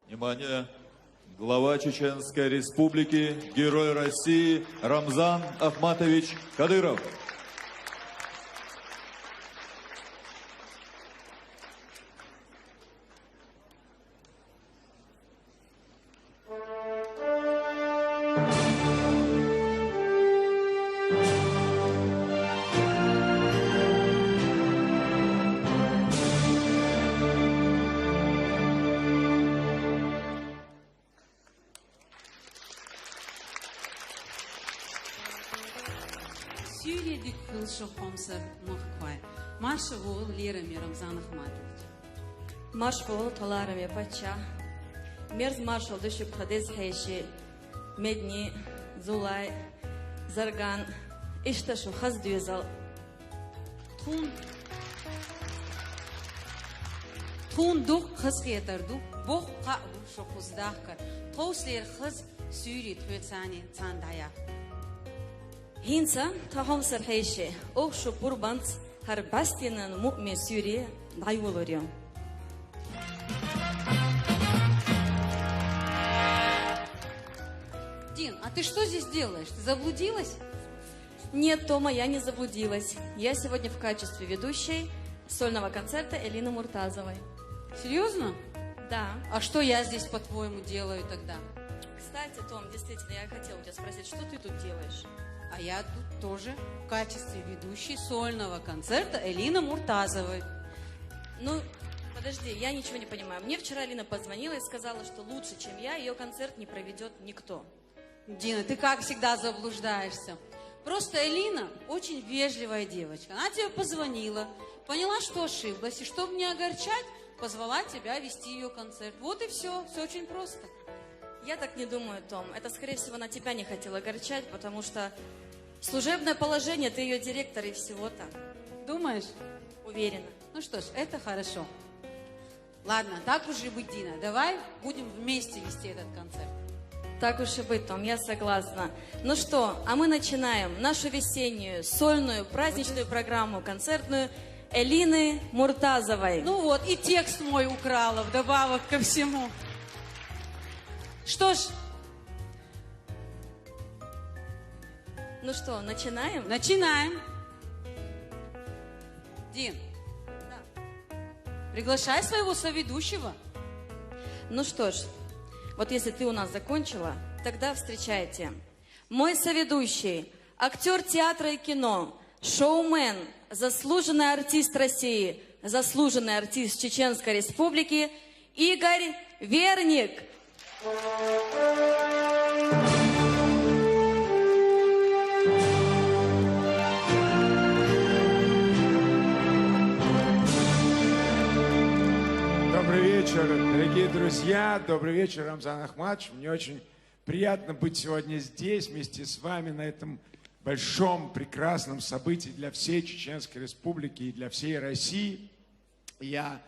Внимание! Глава Чеченской Республики, Герой России Рамзан Ахматович Кадыров. Söyledik kılşı komsar mıhkvay. Marşı oğul lirami Рамзан Ахматович. Марш болу таларами пача. Мерз маршал дышук хадез хейши. Медни, Зулай, Зарган. Ишташу хаз дюзал. Тун дух хыз кетерду. Бох қағу шоқуздаққар. Тослер хыз сүйри төтсани цандая. Хинца тахом сар хейши. Ох шу бурбанц хар бастинан муъми сюри дайволорио. Дин, а ты что здесь делаешь? Ты заблудилась? Нет, Тома, я не заблудилась. Я сегодня в качестве ведущей сольного концерта Элины Муртазовой. Серьезно? Да. А что я здесь, по-твоему, делаю тогда? Кстати, Том, действительно, я хотела у тебя спросить, что ты тут делаешь? А я тут тоже в качестве ведущей сольного концерта Элины Муртазовой. Ну, подожди, я ничего не понимаю. Мне вчера Алина позвонила и сказала, что лучше, чем я, ее концерт не проведет никто. Дина, ты как всегда заблуждаешься. Просто Элина очень вежливая девочка. Она тебе позвонила, поняла, что ошиблась, и чтобы не огорчать, позвала тебя вести ее концерт. Вот и все, все очень просто. Я так не думаю, Том. Это, скорее всего, она тебя не хотела огорчать, потому что служебное положение, ты ее директор и всего-то. Думаешь? Уверена. Ну что ж, это хорошо. Ладно, так уж и быть, Дина. Давай будем вместе вести этот концерт. Так уж и быть, Том, я согласна. Ну что, а мы начинаем нашу весеннюю, сольную, праздничную программу концертную Элины Муртазовой. Ну вот, и текст мой украла вдобавок ко всему. Что ж, ну что, начинаем? начинаем. Дин, приглашай своего соведущего. Ну что ж, вот если ты у нас закончила, тогда встречайте. Мой соведущий, актер театра и кино, шоумен, заслуженный артист России, заслуженный артист Чеченской Республики Игорь Верник. Добрый вечер, дорогие друзья. Добрый вечер, Рамзан Ахматович. Мне очень приятно быть сегодня здесь, вместе с вами, на этом большом, прекрасном событии для всей Чеченской Республики и для всей России. Я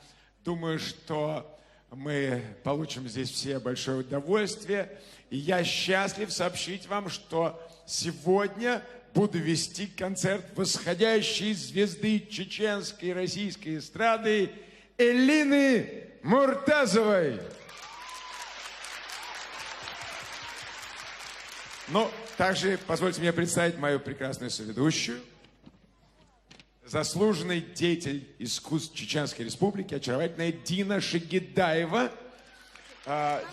думаю, что мы получим здесь все большое удовольствие. И я счастлив сообщить вам, что сегодня буду вести концерт восходящей звезды чеченской и российской эстрады Элины Муртазовой. Ну, также позвольте мне представить мою прекрасную соведущую, заслуженный деятель искусств Чеченской Республики, очаровательная Дина Шагидаева.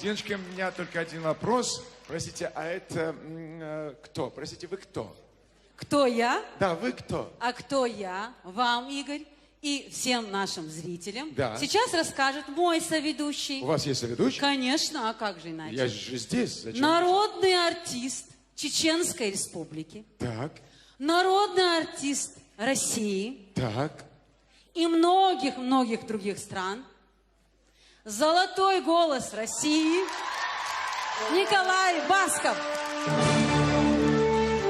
Диночка, у меня только один вопрос. Простите, а это кто? Простите, вы кто? Кто я? Да, вы кто? А кто я? Вам, Игорь, и всем нашим зрителям. Да. Сейчас расскажет мой соведущий. У вас есть соведущий? Конечно, а как же иначе? Я же здесь. Зачем? Народный артист Чеченской Республики. Так, Народный артист России. так. И многих-многих других стран. Золотой голос России. Николай Басков.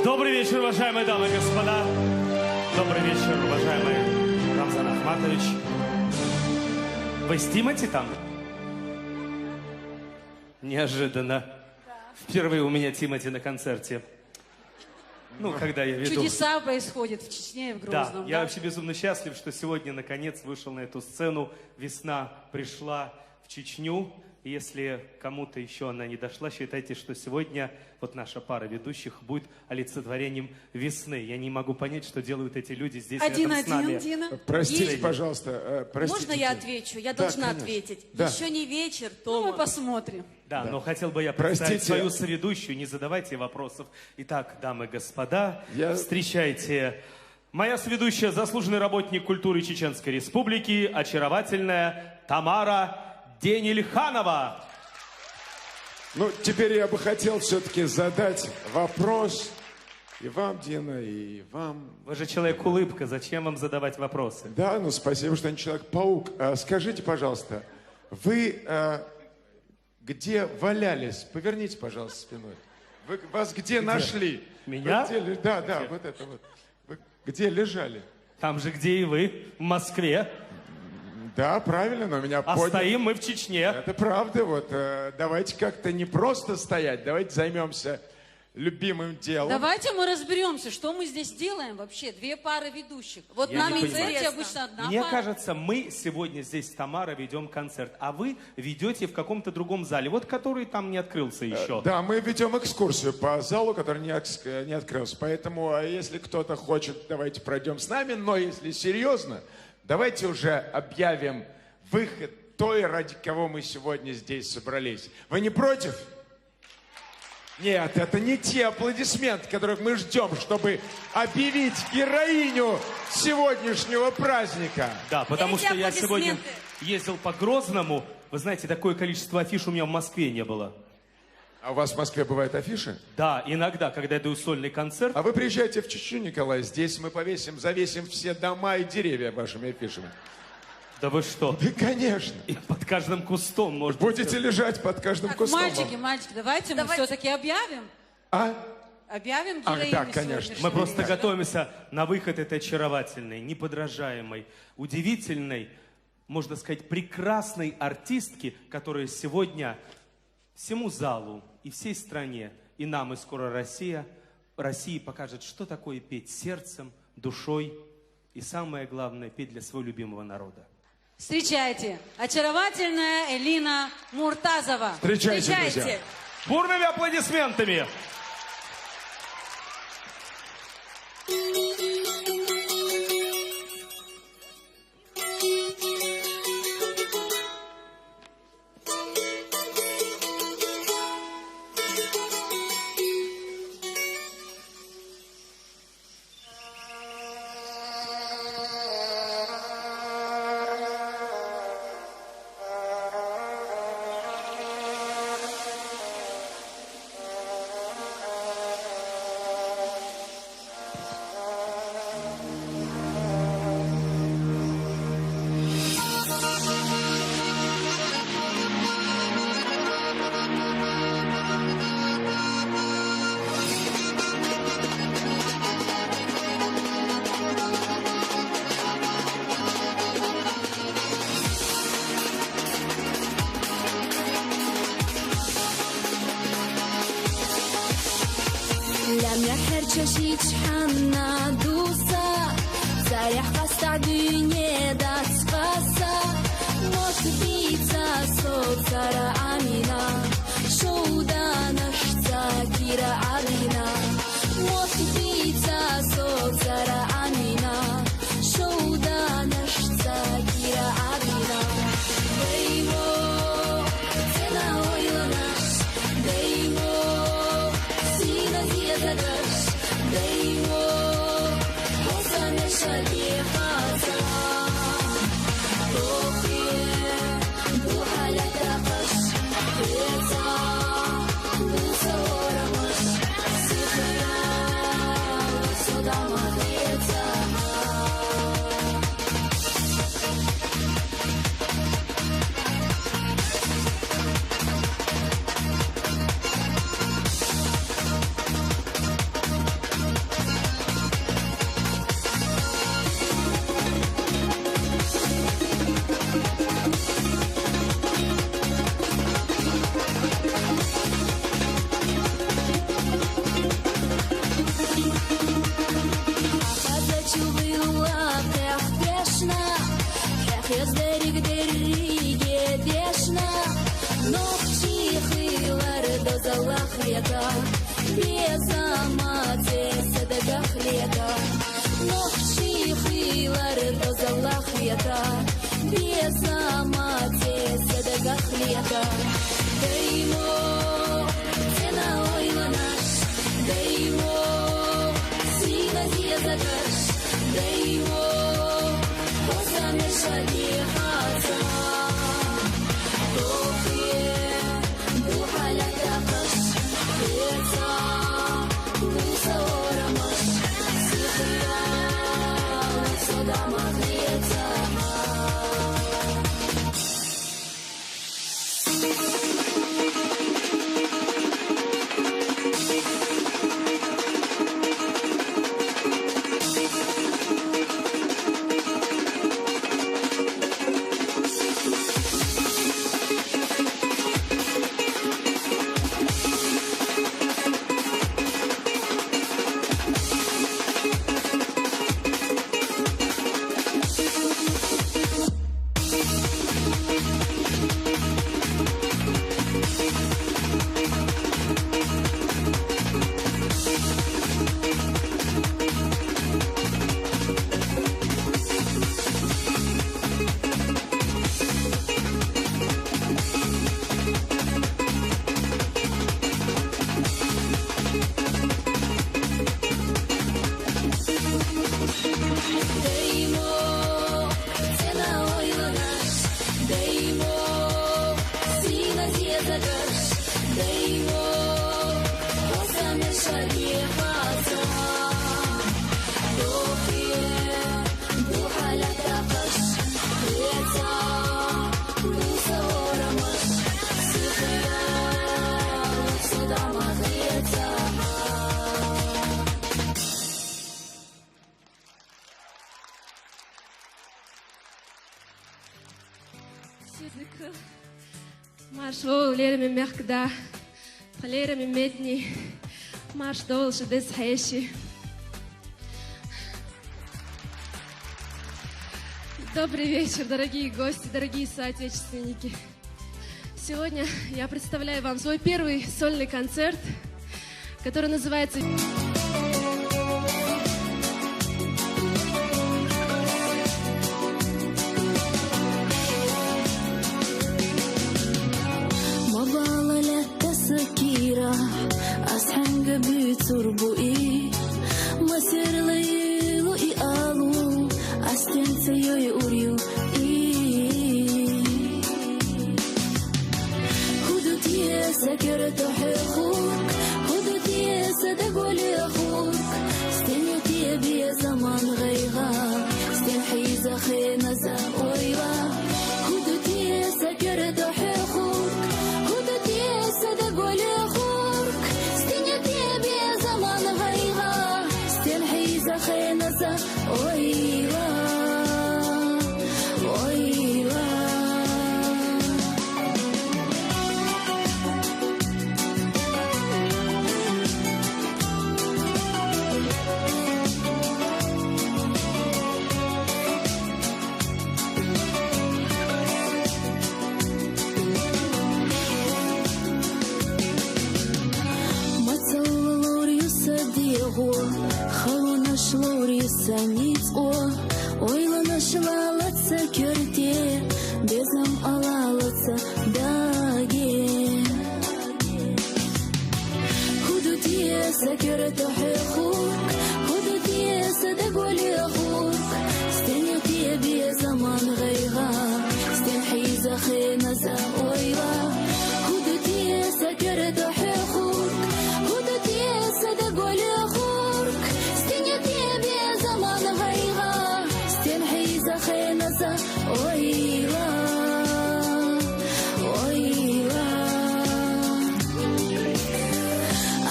Добрый вечер, уважаемые дамы и господа. Добрый вечер, уважаемый Рамзан Ахматович. Вы с Тимати там? Неожиданно. Впервые у меня Тимати на концерте. Ну, когда я веду. Чудеса происходят в Чечне и в Да, Грозном. я вообще безумно счастлив, что сегодня, наконец, вышел на эту сцену. Весна пришла в Чечню. Если кому-то еще она не дошла, считайте, что сегодня вот наша пара ведущих будет олицетворением весны. Я не могу понять, что делают эти люди здесь рядом с нами. 1-1, Дина. Простите, Есть. пожалуйста. Простите, Можно я Дина. отвечу? Я Да, должна конечно. ответить. Да. Еще не вечер, Ну, Тома. мы посмотрим. Да, но хотел бы я представить Простите. свою соведущую, не задавайте вопросов. Итак, дамы и господа, Я- встречайте. Моя соведущая, заслуженный работник культуры Чеченской Республики, очаровательная Тамара Денильханова. Ну, теперь я бы хотел все-таки задать вопрос и вам, Дина, и вам. Вы же человек-улыбка, зачем вам задавать вопросы? Да, ну спасибо, что не Человек-паук. Скажите, пожалуйста, вы где валялись? Поверните, пожалуйста, спиной. Вы, вас где нашли? Меня? Вы где да, вот это вот. Вы где лежали? Там же, где и вы, в Москве. Да, правильно, но меня А подняли. стоим мы в Чечне. Это правда, вот давайте как-то не просто стоять, давайте займемся любимым делом. Давайте мы разберемся, что мы здесь делаем вообще. Две пары ведущих. Вот Я на не концерте понимаю. обычно одна Мне пара. кажется, мы сегодня здесь с Тамарой ведем концерт, а вы ведете в каком-то другом зале, вот который там не открылся еще. Да, мы ведем экскурсию по залу, который не открылся. Поэтому, если кто-то хочет, давайте пройдем с нами. Но если серьезно, давайте уже объявим выход той, ради кого мы сегодня здесь собрались. Вы не против? Нет, это не те аплодисменты, которых мы ждем, чтобы объявить героиню сегодняшнего праздника. Да, потому Эти что я сегодня аплодисменты. ездил по Грозному. Вы знаете, такое количество афиш у меня в Москве не было. А у вас в Москве бывают афиши? Да, иногда, когда я даю сольный концерт, А вы приезжайте в Чечню, Николай. Здесь мы завесим все дома и деревья вашими афишами. да вы что? Да, конечно. И под каждым кустом можно... Будете лежать под каждым Так, кустом. мальчики, давайте мы Давайте. все-таки объявим. Объявим Ах, героиню да, конечно. сегодняшнего Мы просто вечера. готовимся на выход этой очаровательной, неподражаемой, удивительной, можно сказать, прекрасной артистки, которая сегодня всему залу и всей стране, и нам, и скоро России покажет, что такое петь сердцем, душой и, самое главное, петь для своего любимого народа. Встречайте, очаровательная Элина Муртазова. Встречайте, друзья. Бурными аплодисментами! لم herçeşi çhanna dusa Zarih qasta dünya da tsqasa Motivica sotsara amina Shouda nashta kira arina Motivica sotsara amina Shouda nashta kira arina Deyvo Tena oylanash Deyvo Sina ziyadash Deyvo Hosana shalihaza Tokhir Duhala taqash بيزاماتي صدق خليتا نخشي خيلر تزل خليتا بيزاماتي صدق خليتا دايمو تنا ويلناش دايمو سينا هي زكاش دايمو وسامش عليها Марш лерами мягкда, полерами медни, марш долше дес хэши. Добрый вечер, дорогие гости, дорогие соотечественники. Сегодня я представляю вам свой первый сольный концерт, который называется... أسحنج بتربوي مسير ليلو إقالو أستنسيو يوريو هدوتي سكرت حقوق هدوتي صدقوا لي أخوك استنيتي بي زمان غيغا استنحيز خينزا ويوا هدوتي سكرت حقوق هدوتي صدقوا لي أخوك Ойла, ойла. Мацаллорию садего, халуна шлори саницо, ойла нашлалаца кёрте, безам алалаца даге. Худутие сакерто хехук, худутие садаголи ахук, стенятие безаман гайга, стенхиза хеназа ойла. Худутие сакерто хехук, худутие садаголи ахук, стенятие безаман гайга, стенхиза хеназа ойла, ойла.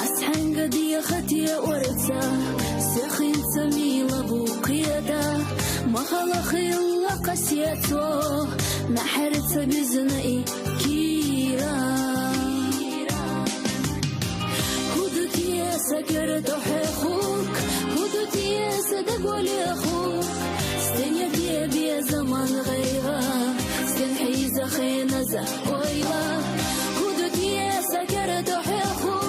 أسحن قدي خطي ورثة سخين سميلة بوقيدا ما خلق إلا قسيته نحرت بزنقي كيرا هدوتي يا سكرت حقوق هدوتي يا صدق ولي أخوك استنيتي يا بيا زمان غيرا استنحيزة خينزة ويلا هدوتي يا سكرت حقوق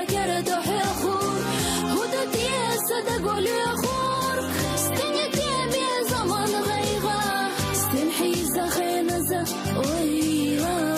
سكر تحيخور هدت يسد قول يخور استنيت يا زمان غيغا استنحي زخين زخ ويلا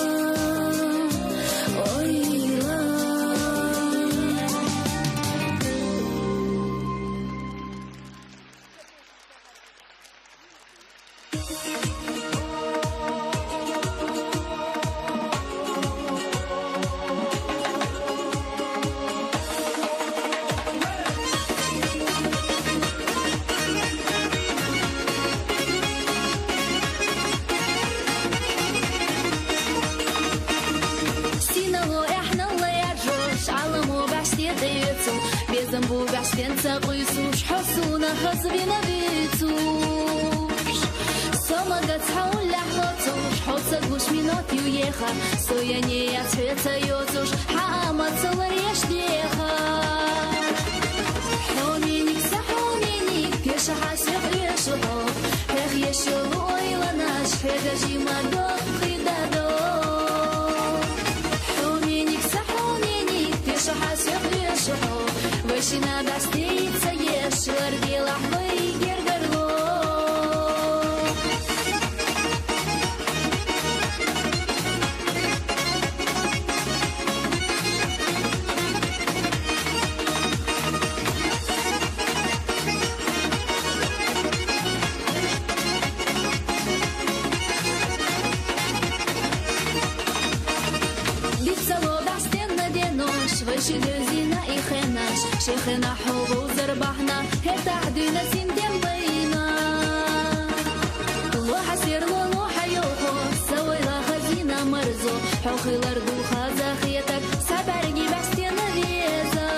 Безамбу бяшпенца гуйсуш حسونا خزبنا بيتوش سومغت حول لحظوش حوصة гуш минут юеха сояние я цвета йозуш حامت صوريش ديها حومينيك سحومينيك пеша حاسيق يشوهو هخ يشوهو ойланаш хегажи мадох хидадо حومينيك سحومينيك пеша حاسيق يشوهو Вышина достается, ешь, варги лахвы и гергарло. Бицало достенно денош, выше дюзина и хенаш. شيخنا حوض زربحنا هتا عدينا سندين بينا وحسير لونو حيوخو سوي لا خزينة مرزو حوخي الارض وخازا خيتك سبرقي بستين ريزا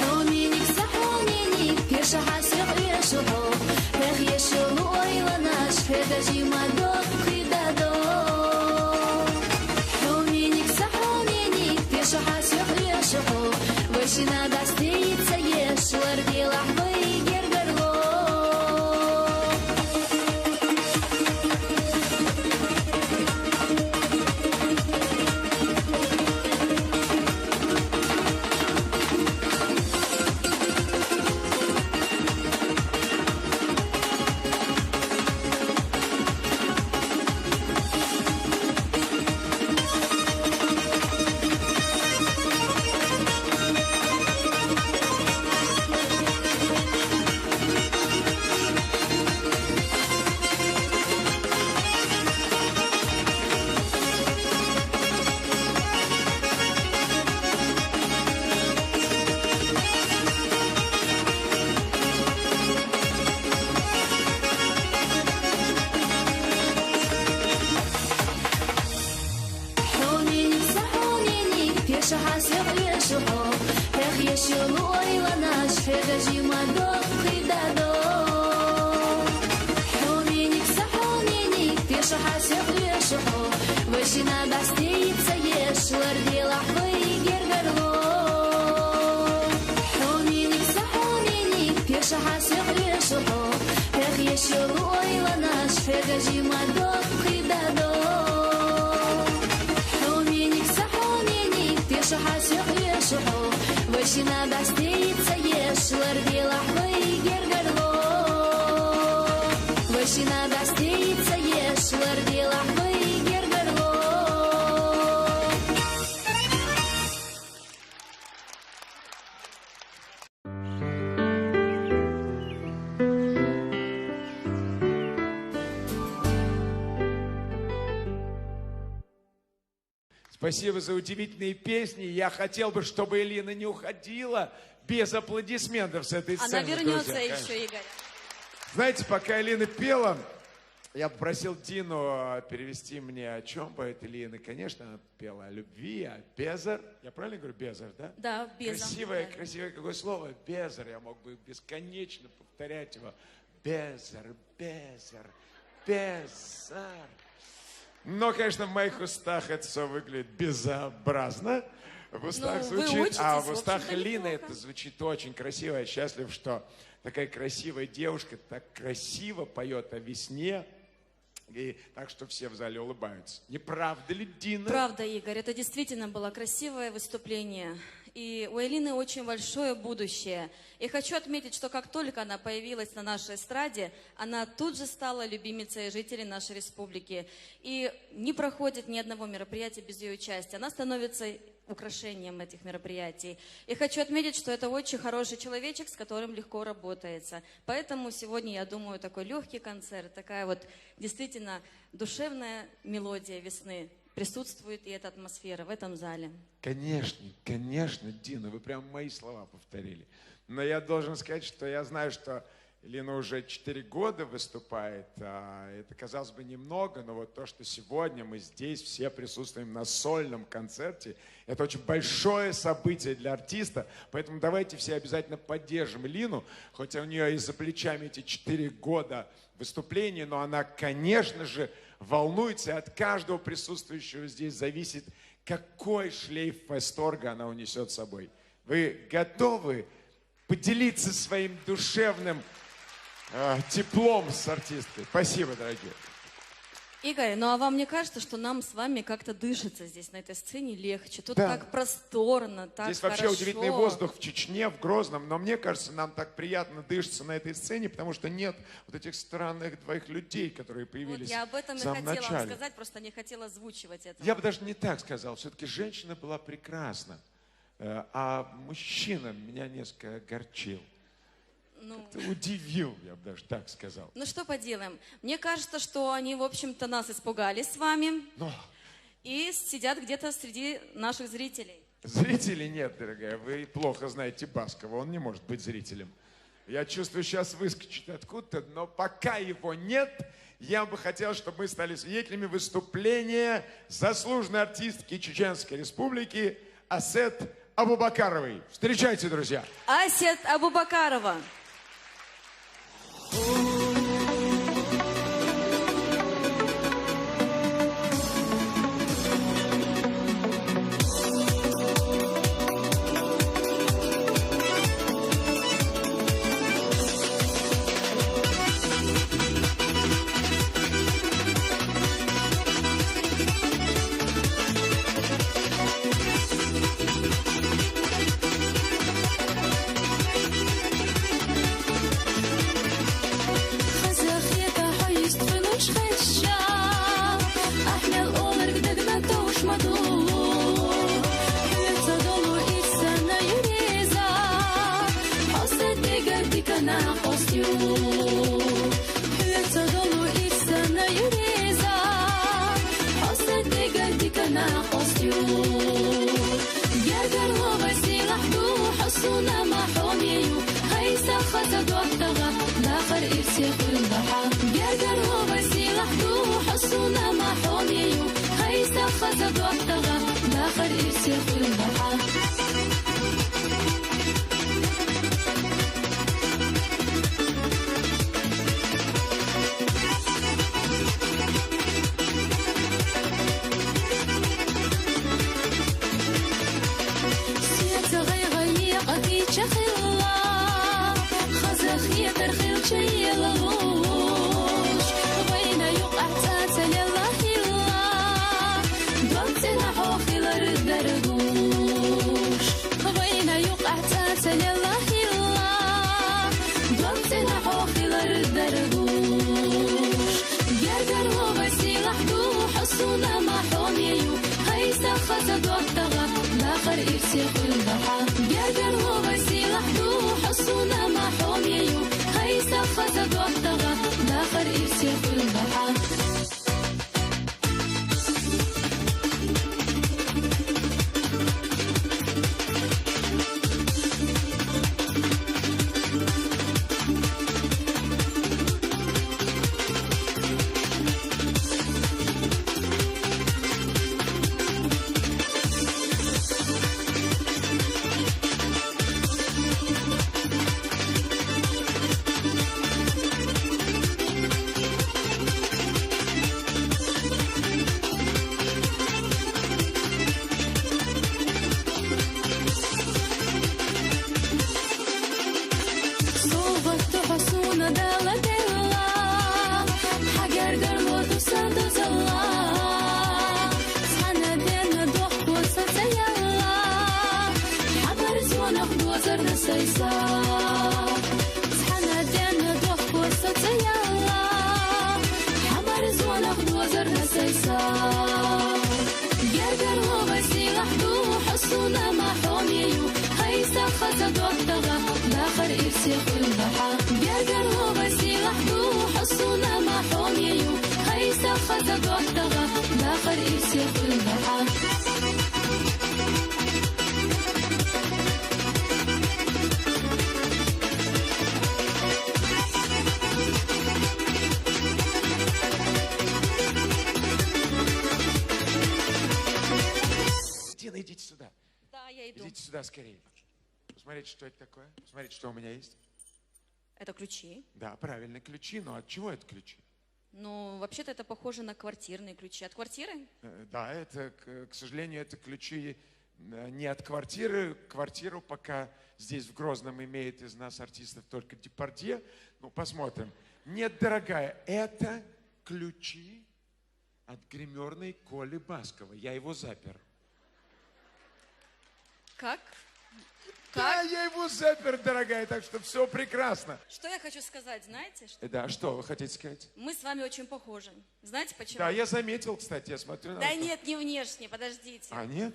حومينيك سحومينيك كيش حاسيق يشوهو هخ يشولو ايلاناش هدا جيما دوخ خيدادو حومينيك سحومينيك كيش حاسيق يشوهو Вышина достается, ешь, варги лахвы и гергарло. Вышина достается, ешь, варги лахвы и гергарло. Хуминик сахуминик, пеша хасих решухо, эх еще ойланаш, хегажи мадох хидадо. Хуминик сахуминик, пеша хасих решухо, вышина достается, ешь, варги лахвы и гергарло. Вышина достается, ешь, варги лахвы и гергарло. Спасибо за удивительные песни. Я хотел бы, чтобы Элина не уходила без аплодисментов с этой сцены. Она вернется друзья, еще, Игорь. Знаете, пока Элина пела, я попросил Дину перевести мне, о чем поет Элина. Конечно, она пела о любви, о безар. Я правильно говорю, безар, да? Да, безар. Красивое, да. красивое какое слово. Безар. Я мог бы бесконечно повторять его. Безар, безар, безар. Но, конечно, в моих устах это все выглядит безобразно. В устах вы звучит, учитесь, а в в устах общем-то, Элины неплохо. это звучит очень красиво. Я счастлив, что такая красивая девушка так красиво поет о весне. И так что все в зале улыбаются. Не правда ли, Дина? Правда, Игорь, это действительно было красивое выступление. И у Элины очень большое будущее. И хочу отметить, что как только она появилась на нашей эстраде, она тут же стала любимицей жителей нашей республики. И не проходит ни одного мероприятия без ее участия. Она становится украшением этих мероприятий. И хочу отметить, что это очень хороший человечек, с которым легко работается. Поэтому сегодня, я думаю, такой легкий концерт, такая вот действительно душевная мелодия весны присутствует, и эта атмосфера в этом зале. Конечно, конечно, Дина, вы прям мои слова повторили. Но я должен сказать, что я знаю, что Лина уже 4 года выступает. Это, казалось бы, немного, но вот то, что сегодня мы здесь все присутствуем на сольном концерте, это очень большое событие для артиста. Поэтому давайте все обязательно поддержим Лину, хоть у нее и за плечами эти 4 года выступления, но она, конечно же, волнуется, и от каждого присутствующего здесь зависит, какой шлейф восторга она унесет с собой. Вы готовы поделиться своим душевным теплом с артисткой? Спасибо, дорогие. Игорь, ну а вам не кажется, что нам с вами как-то дышится здесь, на этой сцене, легче? Тут Да. так просторно, так Здесь вообще хорошо. удивительный воздух в Чечне, в Грозном, но мне кажется, нам так приятно дышится на этой сцене, потому что нет вот этих странных двоих людей, которые Вот появились я об этом в и самом хотела вам начале. сказать, просто не хотела озвучивать это. Я бы даже не так сказал. Все-таки женщина была прекрасна, а мужчина меня несколько огорчил. Ну, Удивил, я бы даже так сказал. ну что поделаем? Мне кажется, что они, в общем-то, нас испугались с вами Но и сидят где-то среди наших зрителей. зрителей нет, дорогая. Вы плохо знаете Баскова, он не может быть зрителем. Я чувствую, сейчас выскочит откуда-то, но пока его нет, я бы хотел, чтобы мы стали свидетелями выступления заслуженной артистки Чеченской Республики Асет Абубакаровой. Встречайте, друзья. Асет Абубакарова. دوزر نسيسا سحنا دينا دوخ قصة سيارة حمر زوانا دوزر نسيسا جرجر هو بسي لحدو حصونا ما حوميو هيسا خزا دوحتغا داخر إرسي خلبحا جرجر هو بسي لحدو حصونا ما حوميو هيسا خزا دوحتغا داخر إرسي خلبحا Дина, идите сюда. Да, я иду. Идите сюда скорее. Посмотрите, что это такое. Посмотрите, что у меня есть. Это ключи. Да, правильно, ключи. Но от чего это ключи? Ну, вообще-то это похоже на квартирные ключи. От квартиры? Да, это, к сожалению, это ключи не от квартиры. Квартиру пока здесь в Грозном имеет из нас артистов только Депардье. Ну, посмотрим. Нет, дорогая, это ключи от гримерной Коли Баскова. Я его запер. Как? Да, я его запер, дорогая, так что все прекрасно. Что я хочу сказать, знаете? Что Да, что вы хотите сказать? мы с вами очень похожи. Знаете почему? Да, я заметил, кстати, я смотрю на Да вас. нет, не внешне, подождите. А, нет?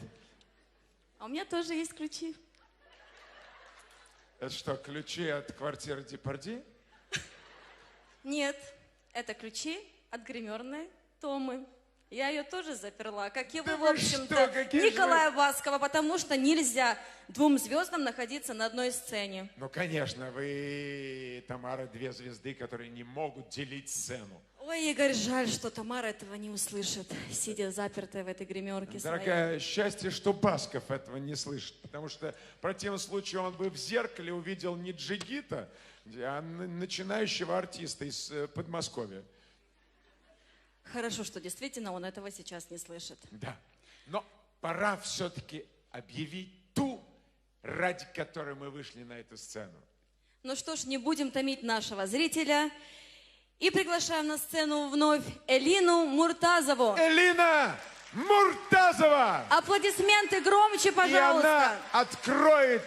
А у меня тоже есть ключи. Это что, ключи от квартиры Депардье? Нет, это ключи от гримерной Томы. Я ее тоже заперла, как и вы, Да в вы общем-то, что, какие же Николая Баскова, потому что нельзя двум звездам находиться на одной сцене. Ну, конечно, вы, Тамара, две звезды, которые не могут делить сцену. Ой, Игорь, жаль, что Тамара этого не услышит, сидя запертая в этой гримерке своей. Дорогая, счастье, что Басков этого не слышит, потому что в противном случае он бы в зеркале увидел не джигита, а начинающего артиста из Подмосковья. Хорошо, что действительно он этого сейчас не слышит. Да, но пора все-таки объявить ту, ради которой мы вышли на эту сцену. Ну что ж, не будем томить нашего зрителя. И приглашаем на сцену вновь Элину Муртазову. Элина Муртазова! Аплодисменты громче, И пожалуйста. она откроет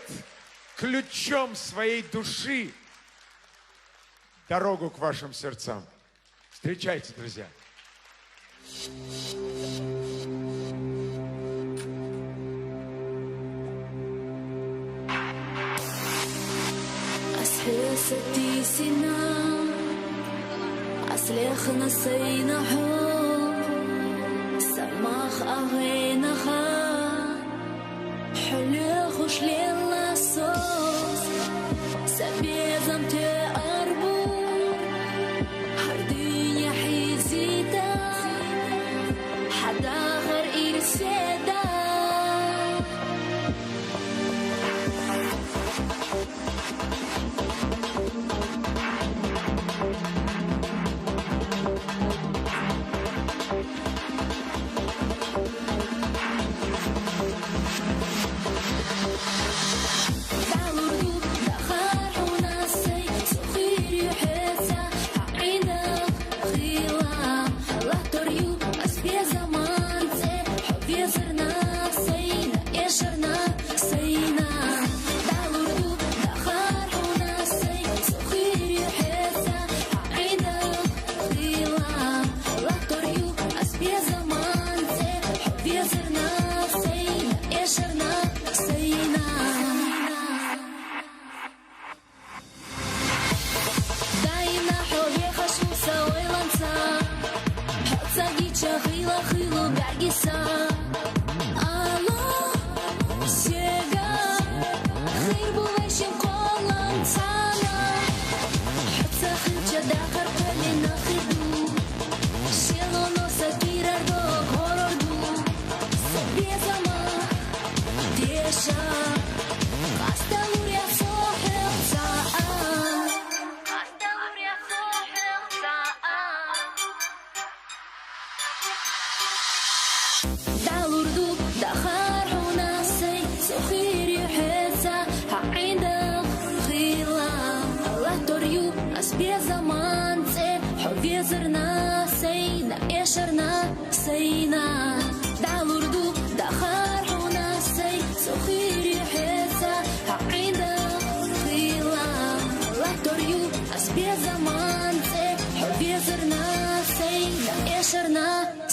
ключом своей души дорогу к вашим сердцам. Встречайте, друзья. أسحستي سنا أسلخ نسينا حب سماخ أغينا خان حلو خش ليلا صوص سبيزم تقربو هردين حيزيدا حدا غير إرسيدا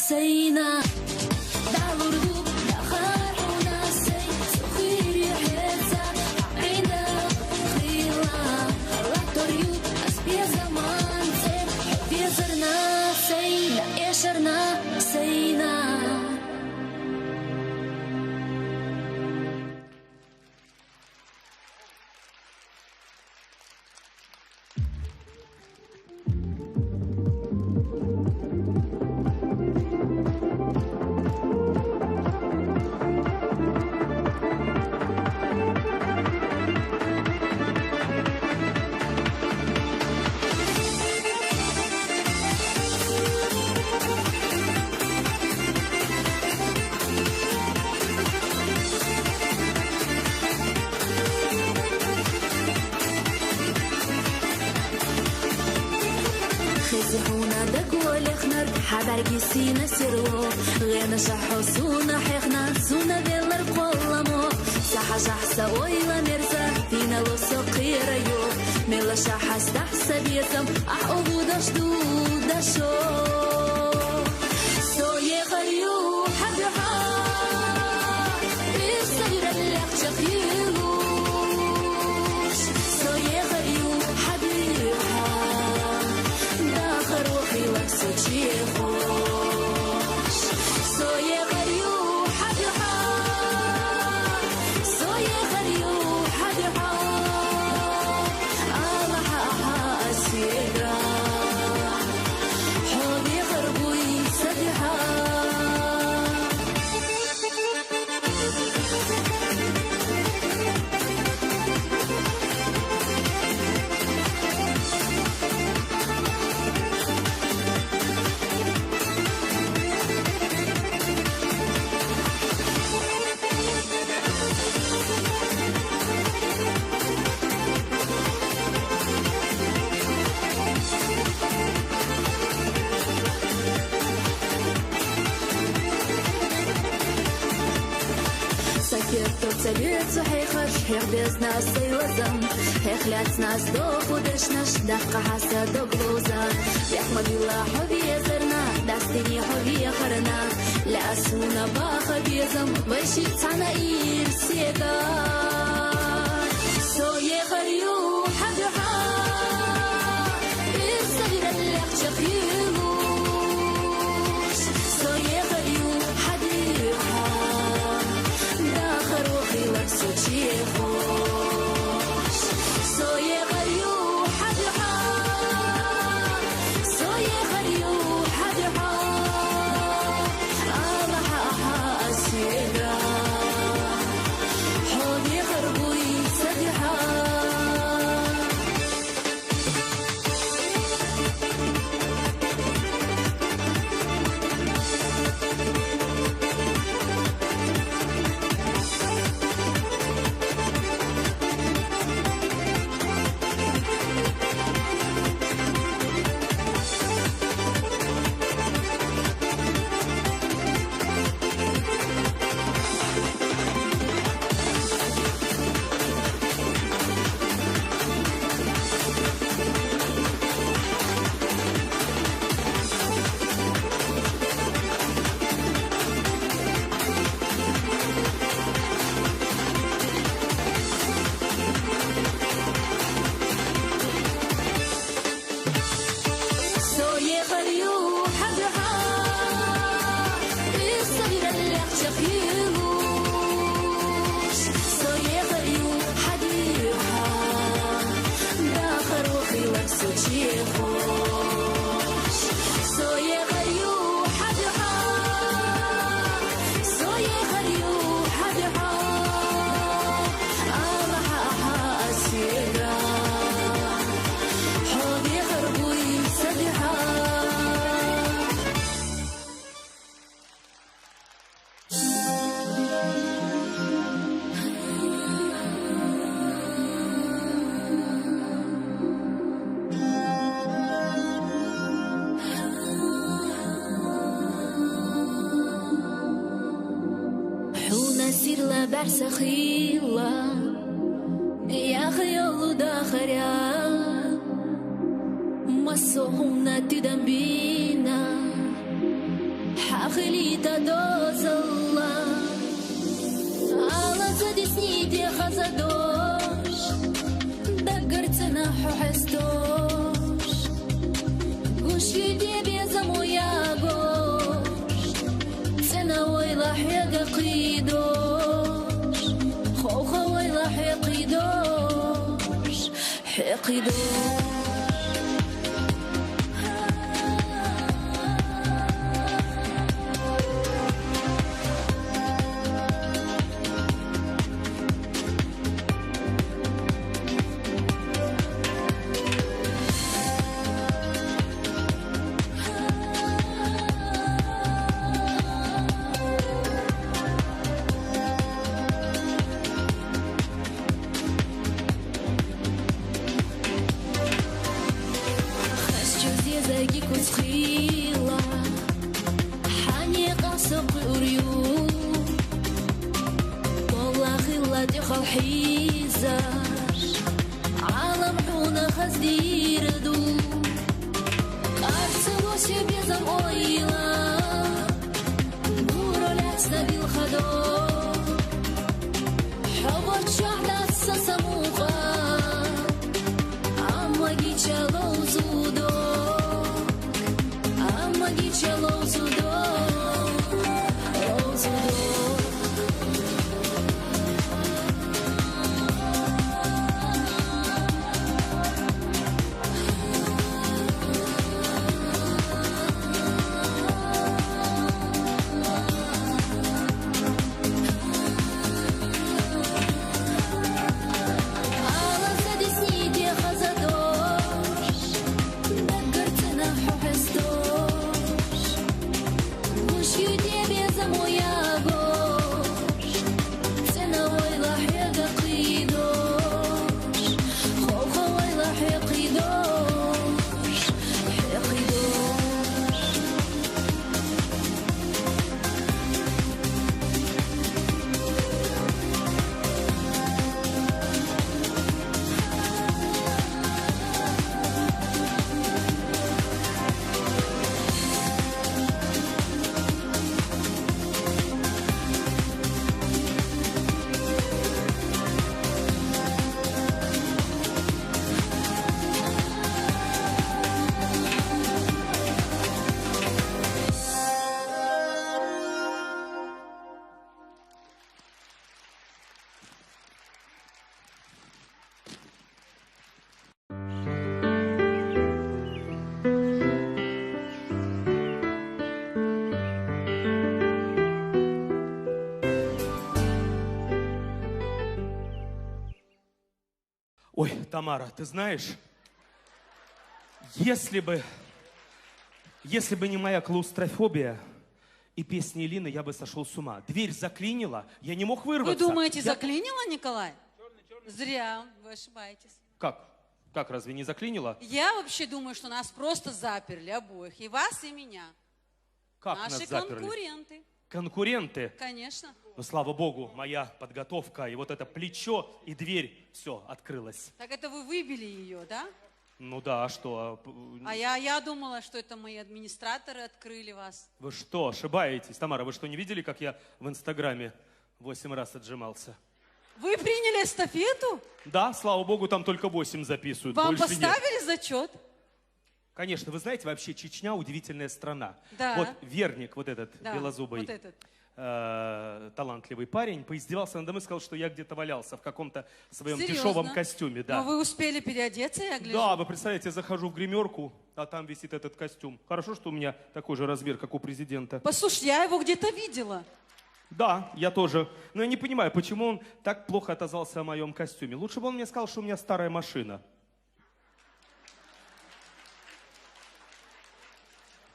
سينا دالوردو دخارنا سي سخيري حيزا عينا خيلا لاتوريو أسبيا زمان سي بيزرنا سينا إشرنا سينا خزحونا دقول خنر حبرقي سينا سيرو غينا شحوسونا حيخنا سونا بيلر قولمو ساحة شحسا ويلا مرزا فينا لوسو قيريو ميلا شحا استحسا بيزم أحقو داشدو داشو سوي خريو حبيحا بيستغير اللي أخشخيلوش سوي خريو حبيحا سوچیخوش سوی غریو حدها سوی غریو حدها الله حاسيرا حولي غربوي سدها Царицу хейхаш, хех без нас сейлазам, хех ляц нас до худеш наш, дахка хаса до глуза. Бях мобила хобия зерна, дастини хобия харна, лясуна баха безам, вайшицана ирсега. Сое харю хабиха, ирсагира легче хилуш. Сое харю хабиха. سوچیخوش سوی غریو حدها سوی غریو حدها الله حاسيرا حولي غربوي سدها سخيلة يا خيال داخريا مسوهنا تدنبينا حخليتا دوزلا على زدسنيتي خزدوش دقرتنا ححستوش قوش يدي بيزمو يا قوش سنة ويلح يقيدوش خوخة ويلح يقيدوش حقيدوش Ой, Тамара, ты знаешь, если бы не моя клаустрофобия и песни Элины, я бы сошел с ума. Дверь заклинила, я не мог вырваться. Вы думаете, заклинило, Николай? Зря, вы ошибаетесь. Как? Как, разве не заклинило? Я вообще думаю, что нас просто заперли обоих, и вас, и меня. Как Наши нас заперли? конкуренты. Конкуренты? Конечно. Но, слава богу, моя подготовка, и вот это плечо, и дверь, все, открылось. Так это вы выбили ее, да? Ну да, а что? А я думала, что это мои администраторы открыли вас. Вы что, ошибаетесь? Тамара, вы что, не видели, как я в Инстаграме 8 раз отжимался? Вы приняли эстафету? Да, слава богу, там только 8 записывают. Вам больше поставили нет. зачет? Конечно, вы знаете, вообще Чечня удивительная страна. Да. Вот Верник, вот этот Да, белозубый, вот этот. талантливый парень, поиздевался надо мной, сказал, что я где-то валялся в каком-то своем Серьезно? дешевом костюме. Да. Но вы успели переодеться, я гляжу? Да, вы представляете, я захожу в гримерку, а там висит этот костюм. Хорошо, что у меня такой же размер, как у президента. Послушай, я его где-то видела. Да, я тоже. Но я не понимаю, почему он так плохо отозвался о моем костюме. Лучше бы он мне сказал, что у меня старая машина.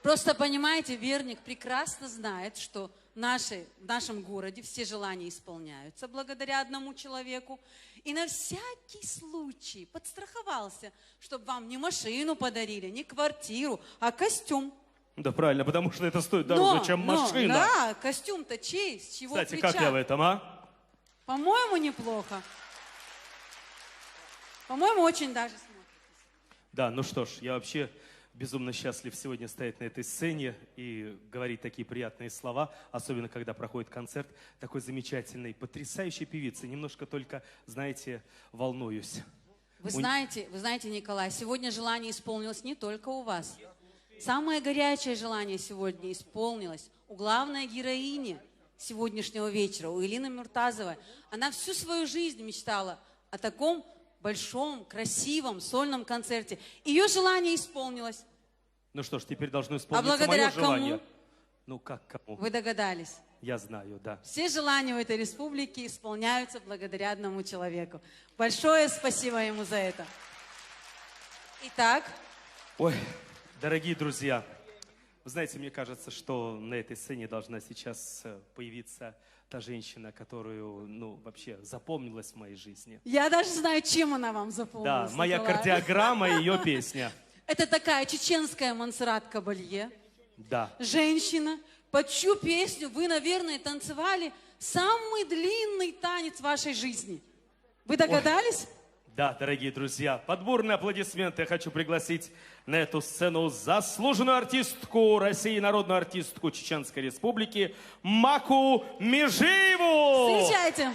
Просто, понимаете, Верник прекрасно знает, что в нашем городе все желания исполняются благодаря одному человеку. И на всякий случай подстраховался, чтобы вам не машину подарили, не квартиру, а костюм. Да правильно, потому что это стоит дороже, чем машина. Да, костюм-то чей, с чего Кстати, плеча? как я в этом, а? По-моему, неплохо. По-моему, очень даже смотрится. Да, ну что ж, я вообще безумно счастлив сегодня стоять на этой сцене и говорить такие приятные слова, особенно когда проходит концерт такой замечательной, потрясающей певицы. Немножко только, знаете, волнуюсь. Вы знаете, Николай, сегодня желание исполнилось не только у вас. Самое горячее желание сегодня исполнилось у главной героини сегодняшнего вечера, у Элины Муртазовой. Она всю свою жизнь мечтала о таком большом, красивом, сольном концерте. Ее желание исполнилось. Ну что ж, теперь должно исполниться благодаря мое желание. кому? Ну как кому? Вы догадались. Я знаю, да. Все желания в этой республике исполняются благодаря одному человеку. Большое спасибо ему за это. Итак. Ой, дорогие друзья, вы знаете, мне кажется, что на этой сцене должна сейчас появиться та женщина, которую, ну, вообще запомнилась в моей жизни. Я даже знаю, чем она вам запомнилась. Да, моя Николай. кардиограмма и ее песня. Это такая чеченская Монсеррат Кабалье. Да. Женщина, под чью песню вы, наверное, танцевали самый длинный танец в вашей жизни. Вы догадались? Да, дорогие друзья, под бурные аплодисменты я хочу пригласить на эту сцену заслуженную артистку России, народную артистку Чеченской Республики Маку Межиеву. Встречайте.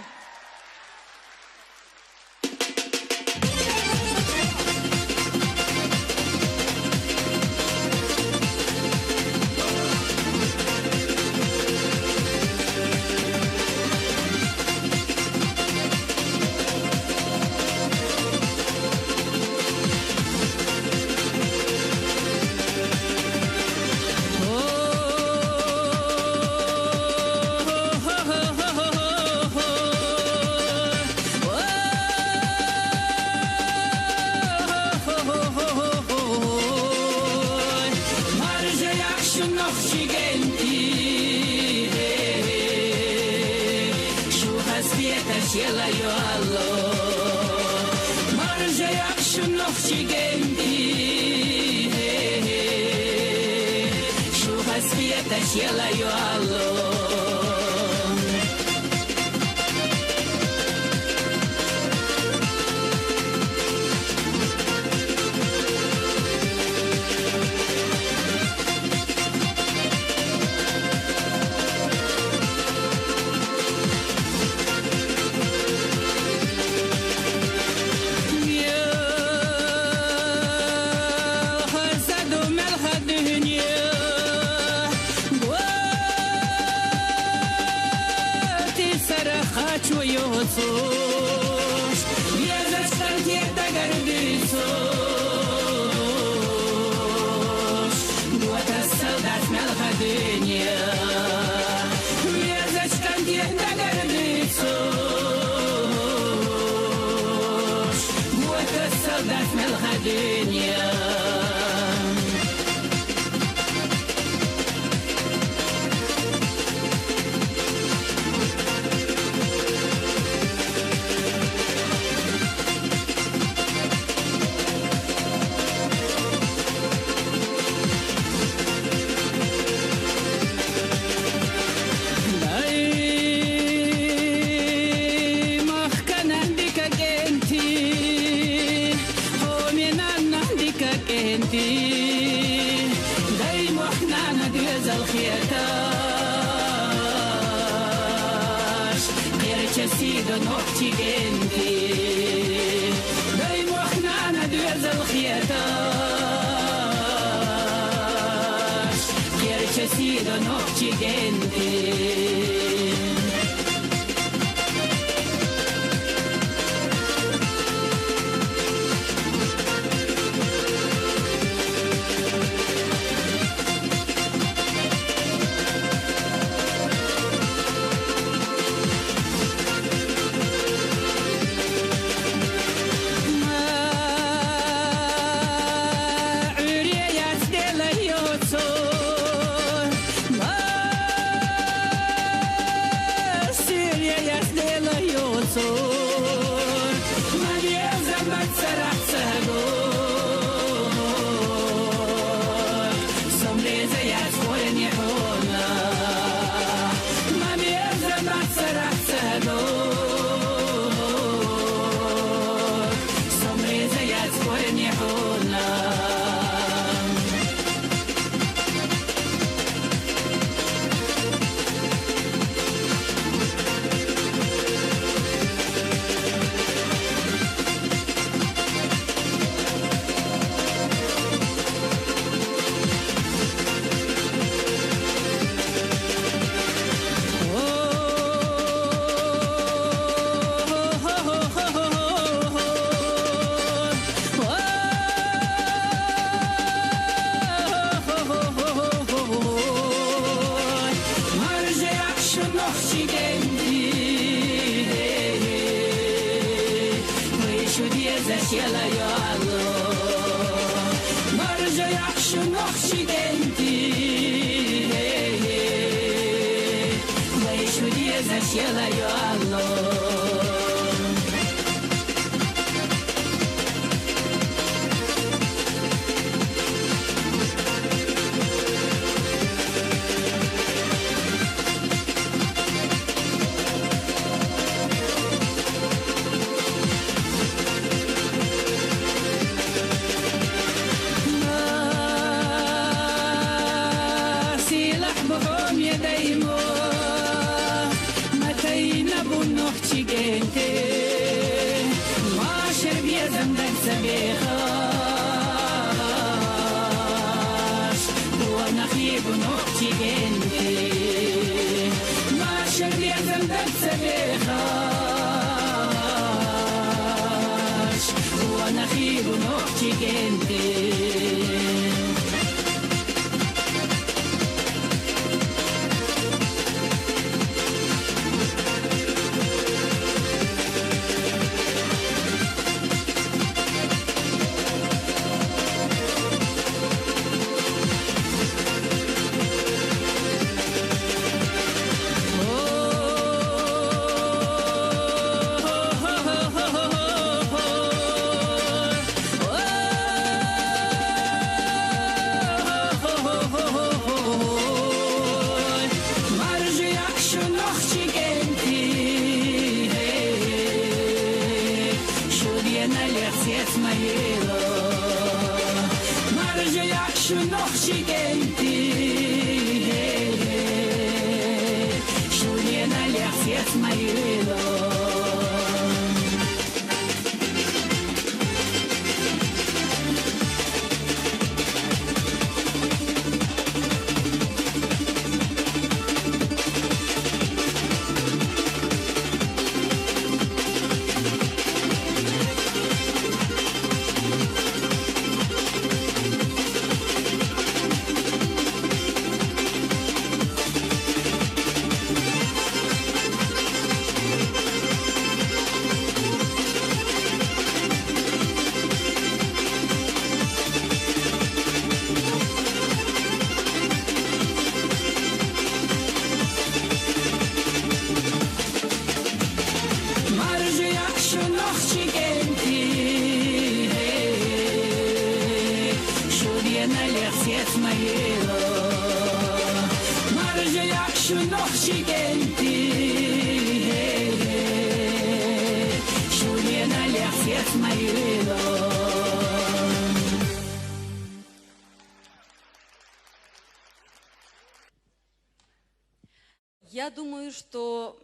Я думаю, что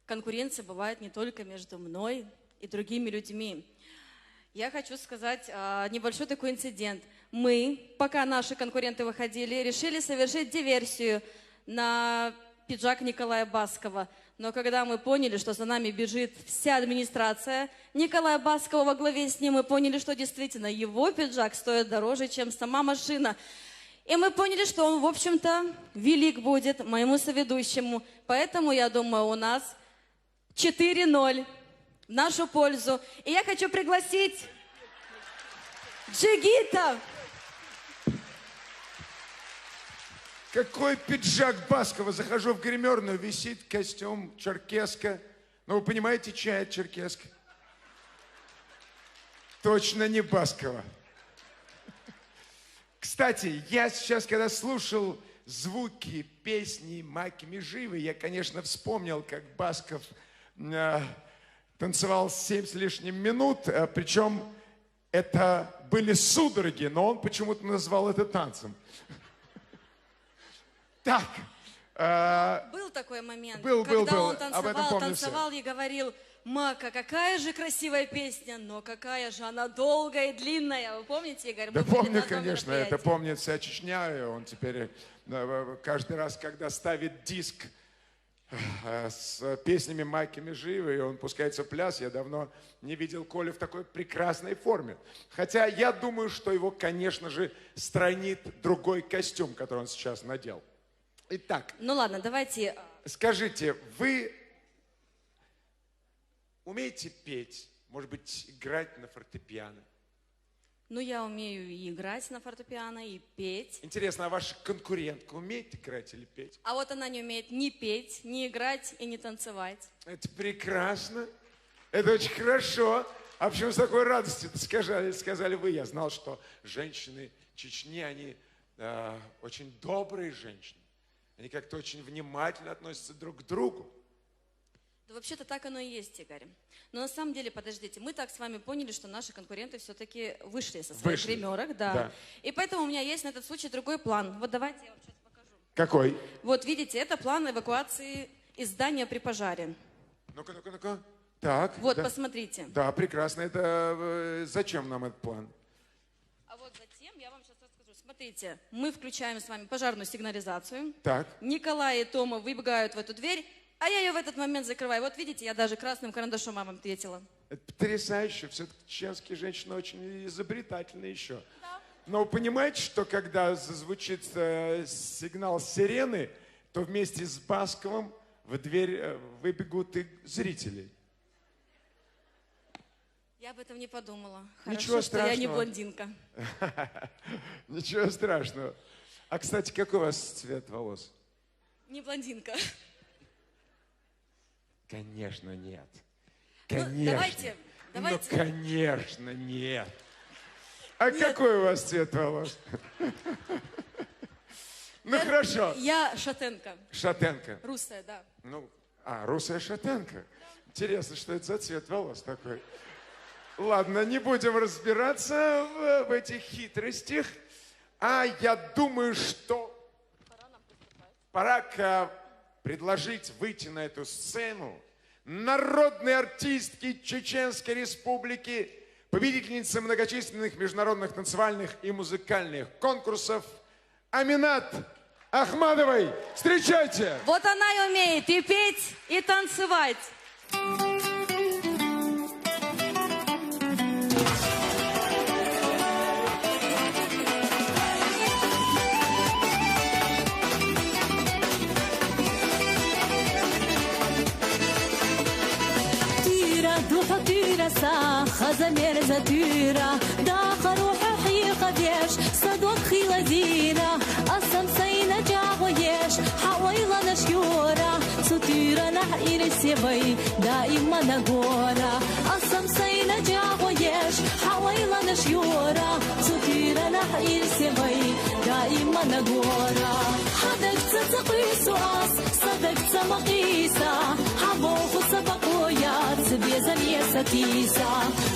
конкуренция бывает не только между мной и другими людьми. Я хочу сказать небольшой такой инцидент. Мы, пока наши конкуренты выходили, решили совершить диверсию на пиджак Николая Баскова. Но когда мы поняли, что за нами бежит вся администрация Николая Баскова во главе с ним, мы поняли, что действительно его пиджак стоит дороже, чем сама машина. И мы поняли, что он, в общем-то, велик будет моему соведущему. Поэтому, я думаю, у нас 4-0 в нашу пользу. И я хочу пригласить Джигита. Какой пиджак Баскова? Захожу в гримерную, висит костюм черкеска. Ну, вы понимаете, чья это черкеска? Точно не Баскова. Кстати, я сейчас, когда слушал звуки песни Маки Меживой, я, конечно, вспомнил, как Басков танцевал 7 с лишним минут, причем это были судороги, но он почему-то назвал это танцем. Так. Был такой момент, был. когда он Об этом помню танцевал и говорил: Мака, какая же красивая песня, но какая же она долгая и длинная. Вы помните, Игорь? Да Мы были помню, на одном конечно, это мероприятии. помнит вся Чечня, и он теперь каждый раз, когда ставит диск с песнями Маки Меживой, он пускается в пляс. Я давно не видел Колю в такой прекрасной форме. Хотя я думаю, что его, конечно же, стройнит другой костюм, который он сейчас надел. Итак, Ну ладно, давайте. скажите, вы умеете петь может быть, играть на фортепиано. Ну, я умею и играть на фортепиано, и петь. Интересно, а ваша конкурентка умеет играть или петь? А вот она не умеет ни петь, ни играть и не танцевать. Это прекрасно. Это очень хорошо. А почему с такой радостью сказали вы? Я знал, что женщины Чечни, они очень добрые женщины. Они как-то очень внимательно относятся друг к другу. Да вообще-то так оно и есть, Игорь. Но на самом деле, подождите, мы так с вами поняли, что наши конкуренты все-таки вышли со своих гримерок, да. И поэтому у меня есть на этот случай другой план. Вот давайте я вам сейчас покажу. Какой? Вот видите, это план эвакуации из здания при пожаре. Ну-ка, ну-ка, ну-ка. Так. Вот, да. посмотрите. Да, прекрасно. Это зачем нам этот план? А вот затем я вам сейчас расскажу. Смотрите, мы включаем с вами пожарную сигнализацию. Так. Николай и Тома выбегают в эту дверь, а я ее в этот момент закрываю. Вот видите, я даже красным карандашом вам ответила. Это потрясающе. Все-таки чеченские женщины очень изобретательны еще. Да. Но вы понимаете, что когда зазвучит сигнал сирены, то вместе с Басковым в дверь выбегут и зрители. Я об этом не подумала. Ничего Хорошо, страшного. что я не блондинка. Ничего страшного. А, кстати, какой у вас цвет волос? Не блондинка. Конечно, нет. Ну, Конечно. давайте. Ну, конечно, нет. А какой у вас цвет волос? Ну, хорошо. Я шатенка. Шатенка. Русая, да. Ну, русая шатенка. Интересно, что это за цвет волос такой. Ладно, не будем разбираться в этих хитростях. А я думаю, что пора предложить выйти на эту сцену народной артистки Чеченской Республики, победительницы многочисленных международных танцевальных и музыкальных конкурсов Аминат Ахмадовой. Встречайте! Вот она и умеет и петь, и танцевать. خزمير زتيرة داخل روحي خديش صدوق خيلة زينة أصم سينا جاويش حويلة نشيورة ستيرة نحير السبي دائما نقورة أصم سينا جاويش حويلة نشيورة ستيرة نحير السبي دائما نقورة حدك تتقيس أص صدق تمقيسة حبوخ سبقويات سبيزا ليستيسا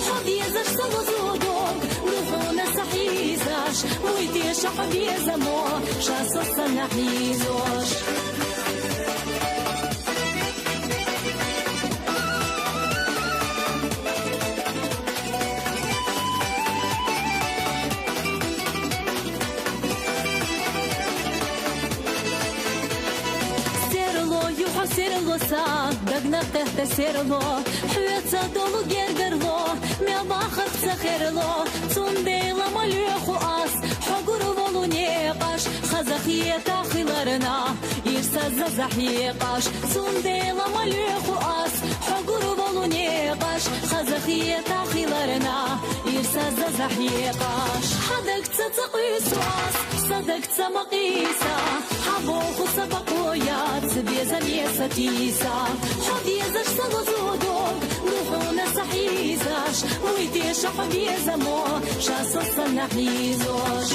حبيزاش سلوزودوك نوحونا سحيزاش مويتيش حبيزا مو شاسو سنحيزوش سيرلو سا دقنا قهت سيرلو حيات دولو جرجرلو ميا باخر تسخيرلو تنديلا مليخو أس حقر ولو نيقاش خزخية تاخيلارنا يرسا ززحيقاش تنديلا مليخو أس حقر ولو نيقاش خزخية تاخيلارنا يرسا ززحيقاش حدك تتقيسو أس صدق تمقيسا حبوخو سبقويات سبيزا ليستيسا حبيزاش سلوزودوك نوحونا سحيزاش مويتيش حبيزا مو شاسو سنحيزوش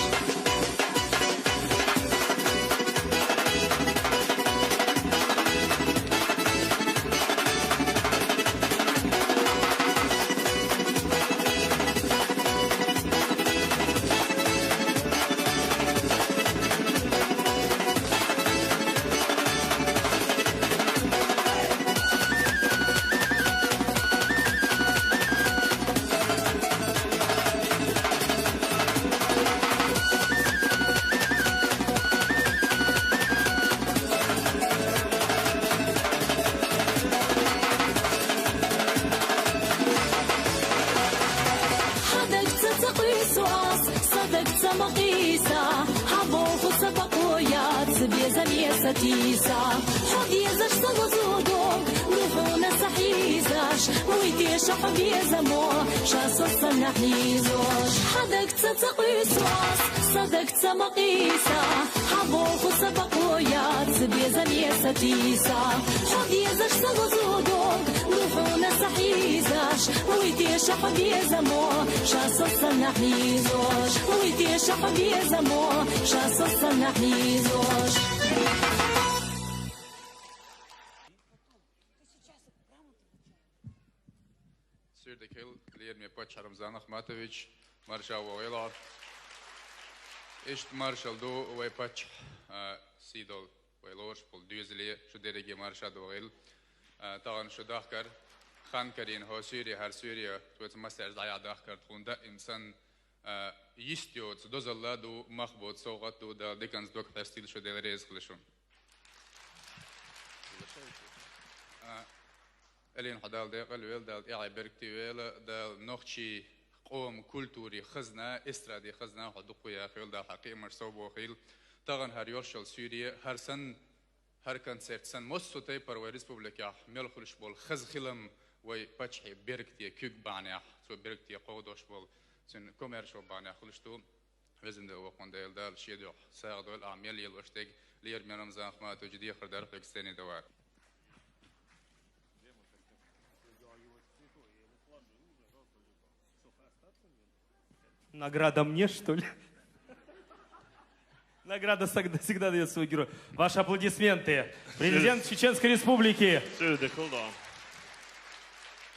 تيسا حبيزاش سلوزودوك نوحونا سحيزاش ويتيش حبيزة مو شاسو سنحيزوش حدك تتقيسوس صدق تمقيسا حبوخ سبقويات سبيزا ميسا تيسا حبيزش سغزودوك نوحونا سحيزاش ويتيش حبيزة مو شاسو سنحيزوش ويتيش حبيزة مو شاسو سنحيزوش Sürdekil, leer me Pač Ramzan Ahmatović, maršal Vojlar. Ist maršal do vai Pač Sidol Vojlors pol düzeli, şu derece maršal Vojl. Tağın şu dahkar, Khankarin ho Suriye her Suriye, tuet master daya dahkar tunda insan istiyor, dozalla do mahbut soğat do da dekans dok tastil şu deleriz kılışın. الين حدال داقل ويل دال إعي بركتي ويل دال نوخشي قوم كولتوري خزنة استرادي خزنة حدوقو يا خيل دال حقيقي مرسوبو خيل تغن هر يورشل سوريا هر سن هر كونسرت سن موسو تاي پروي ريسبوبليكا ميل خلش بول خز خلم وي بچحي بركتي كيك بانيا سو بركتي قودوش بول سن كوميرشو بانيا خلشتو وزن دو وقون دال دال شيدو ساعدو الأعمال يلوشتك لير من رمزان خماتو جدي خردار فلكستاني دوار Награда мне, что ли? Награда всегда дает свой герой. Ваши аплодисменты. Президент Чеченской Республики.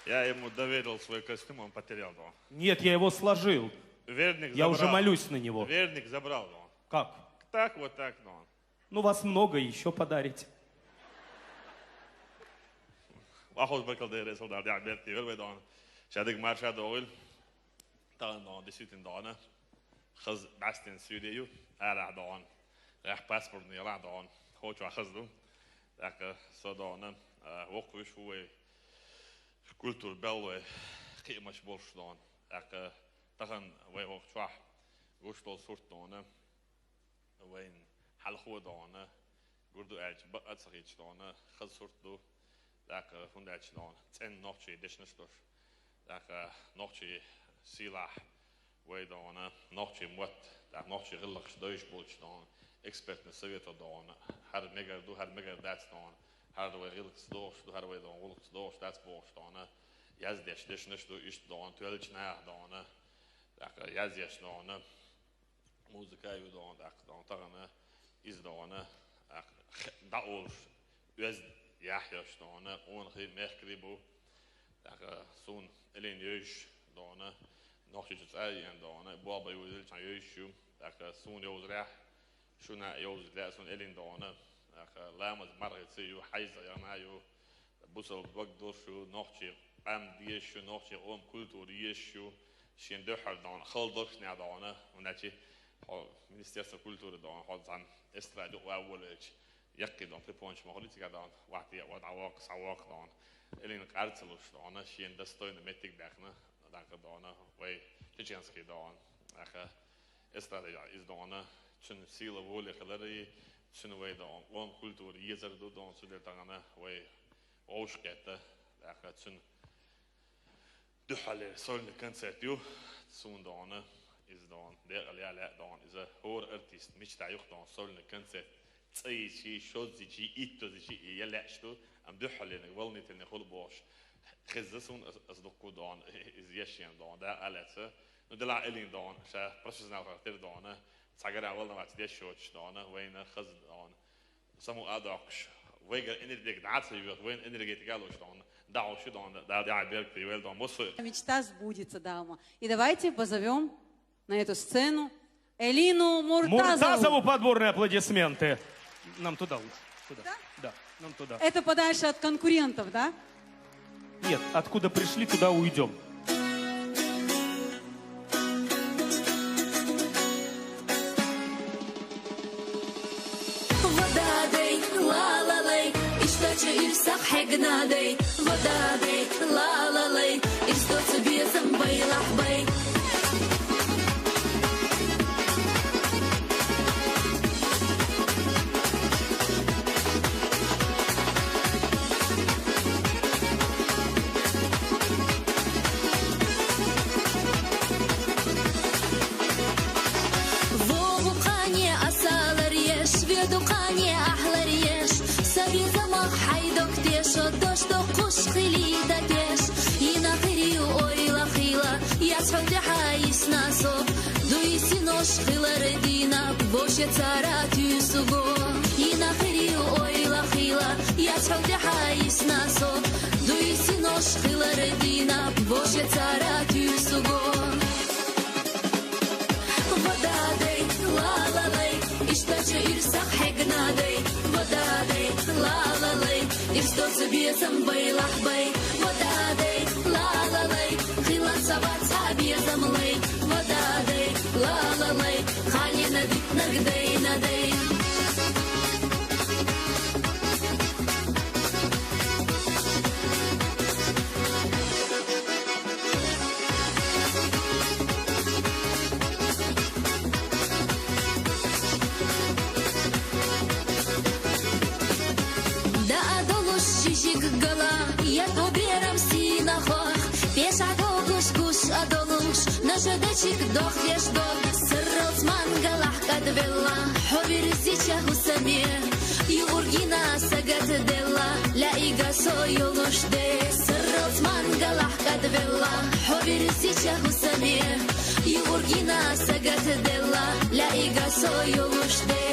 Я ему доверил свой костюм, он потерял его. Нет, я его сложил. Верник я забрал. уже молюсь на него. Верник забрал его. Как? Так, вот так, но. Ну, вас много, еще подарите. أخذ بالكل soldat jag vet väl vad dan. Shadig marsha dål. Ta dan dessutom dan. خز باستن سوريو على dan. راح باسبورت نيرا dan. خوش واخذه. ذاك صدانا وقوش هو كولتور بلوه قيمش بولش dan. ذاك تخن وين وقت واحد وشتول صورت dan. وين حلقه dan. Gurdu elç baqat saqiç dan. خز صورته ذاك فندق دان تن نوچي دشنشتور ذاك نوچي سلاح ويدانا نوچي موت ذاك نوچي غلق دوش بولش دان اكسبرت نسويت دان هر مگر دات دان هر وي غلق دوش هر وي دان غلق دوش دات بولش دان ياز دشنشتور است دان تولچ نه دان ذاك ياز يش دان موزيكا يدان ذاك دان تاغنا از دان ذاك داول ياز Yahya stone, ongeveer merkribo. Daar zo'n alleen juist dan, nog iets en dan, boven je wilt aan juist, daar zo'n juist recht, zo'n juist recht, zo'n alleen dan, daar laat marget zie je, heizer ja na je, bussel bagdor zo, nog je am diesje, nog je oom cultuur diesje, zien ducher dan, gelder snel dan, omdat je ministerie van cultuur dan, had dan estrade oorlog. يقي دون تبونش مغليتي كدان وقتي وضعواق سواق دان إلين قارتلوش دان شين دستوين متك دخنا دان دان وي تجنسكي دان أخ استراتيجي إز دان شن سيلا وولي خلري شن وي دان وام كولتور يزر دو دان سودر دانا وي أوش كته أخ شن دحلة سولن كونسرتيو سون دان إز دان ده على دان إذا هور أرتيست مش تعيق دان سولن كونسرت أي شيء شوزي شيء إيتو شيء يلعشتو أم دحلة نقولني تني خل باش خزسون أصدقوا دان إزيشين دان ده علته ندلع إلين دان شا بروفيشنال كارتير دان ساقر أولنا ما تديش شوتش دان وين خز دان سمو أداكش ويجر إني ديك دعسة يبغى وين إني ديك تقالوش دان دعوش دان ده عبيرك تيويل دان مصر Мечта сбудется, дама. И давайте позовем на эту сцену Элину Муртазову. Муртазову подборные аплодисменты. Нам туда лучше. Туда. Да? Да, нам туда. Это подальше от конкурентов, да? Нет, откуда пришли, туда уйдем. ودادي لا لا لي اشتاج يفسخ حقنادي ودادي لا لا لي اشتاج بيزم بيلح بي شداش تو قش خیلی دکش این آخری اویلا خیلا یا تحت حایس ناسو دویسی نوش خیلا ردینا باشه ترات یوسگو این آخری اویلا خیلا یا تحت حایس ناسو دویسی نوش خیلا ردینا باشه ترات یوسگو ودادی لا لا لی اشتاج ارسخ حقنادی ودادی لا لا لی اشتاج بیزم بیلح بی ودادی لا لا لی خیلان سبات بیزم لی ودادی لا لا لی خالی ندی نگدی ندی Я доберам сина хох, пеш адогуш гуш адолуш, нажадачик дох веш дог, сырралц мангалах кадвелла, хобир зича хусаме, юргина сагат делла, ла ига союлуш де, сырралц мангалах кадвелла, хобир зича хусаме, юргина сагат делла, ла ига союлуш де.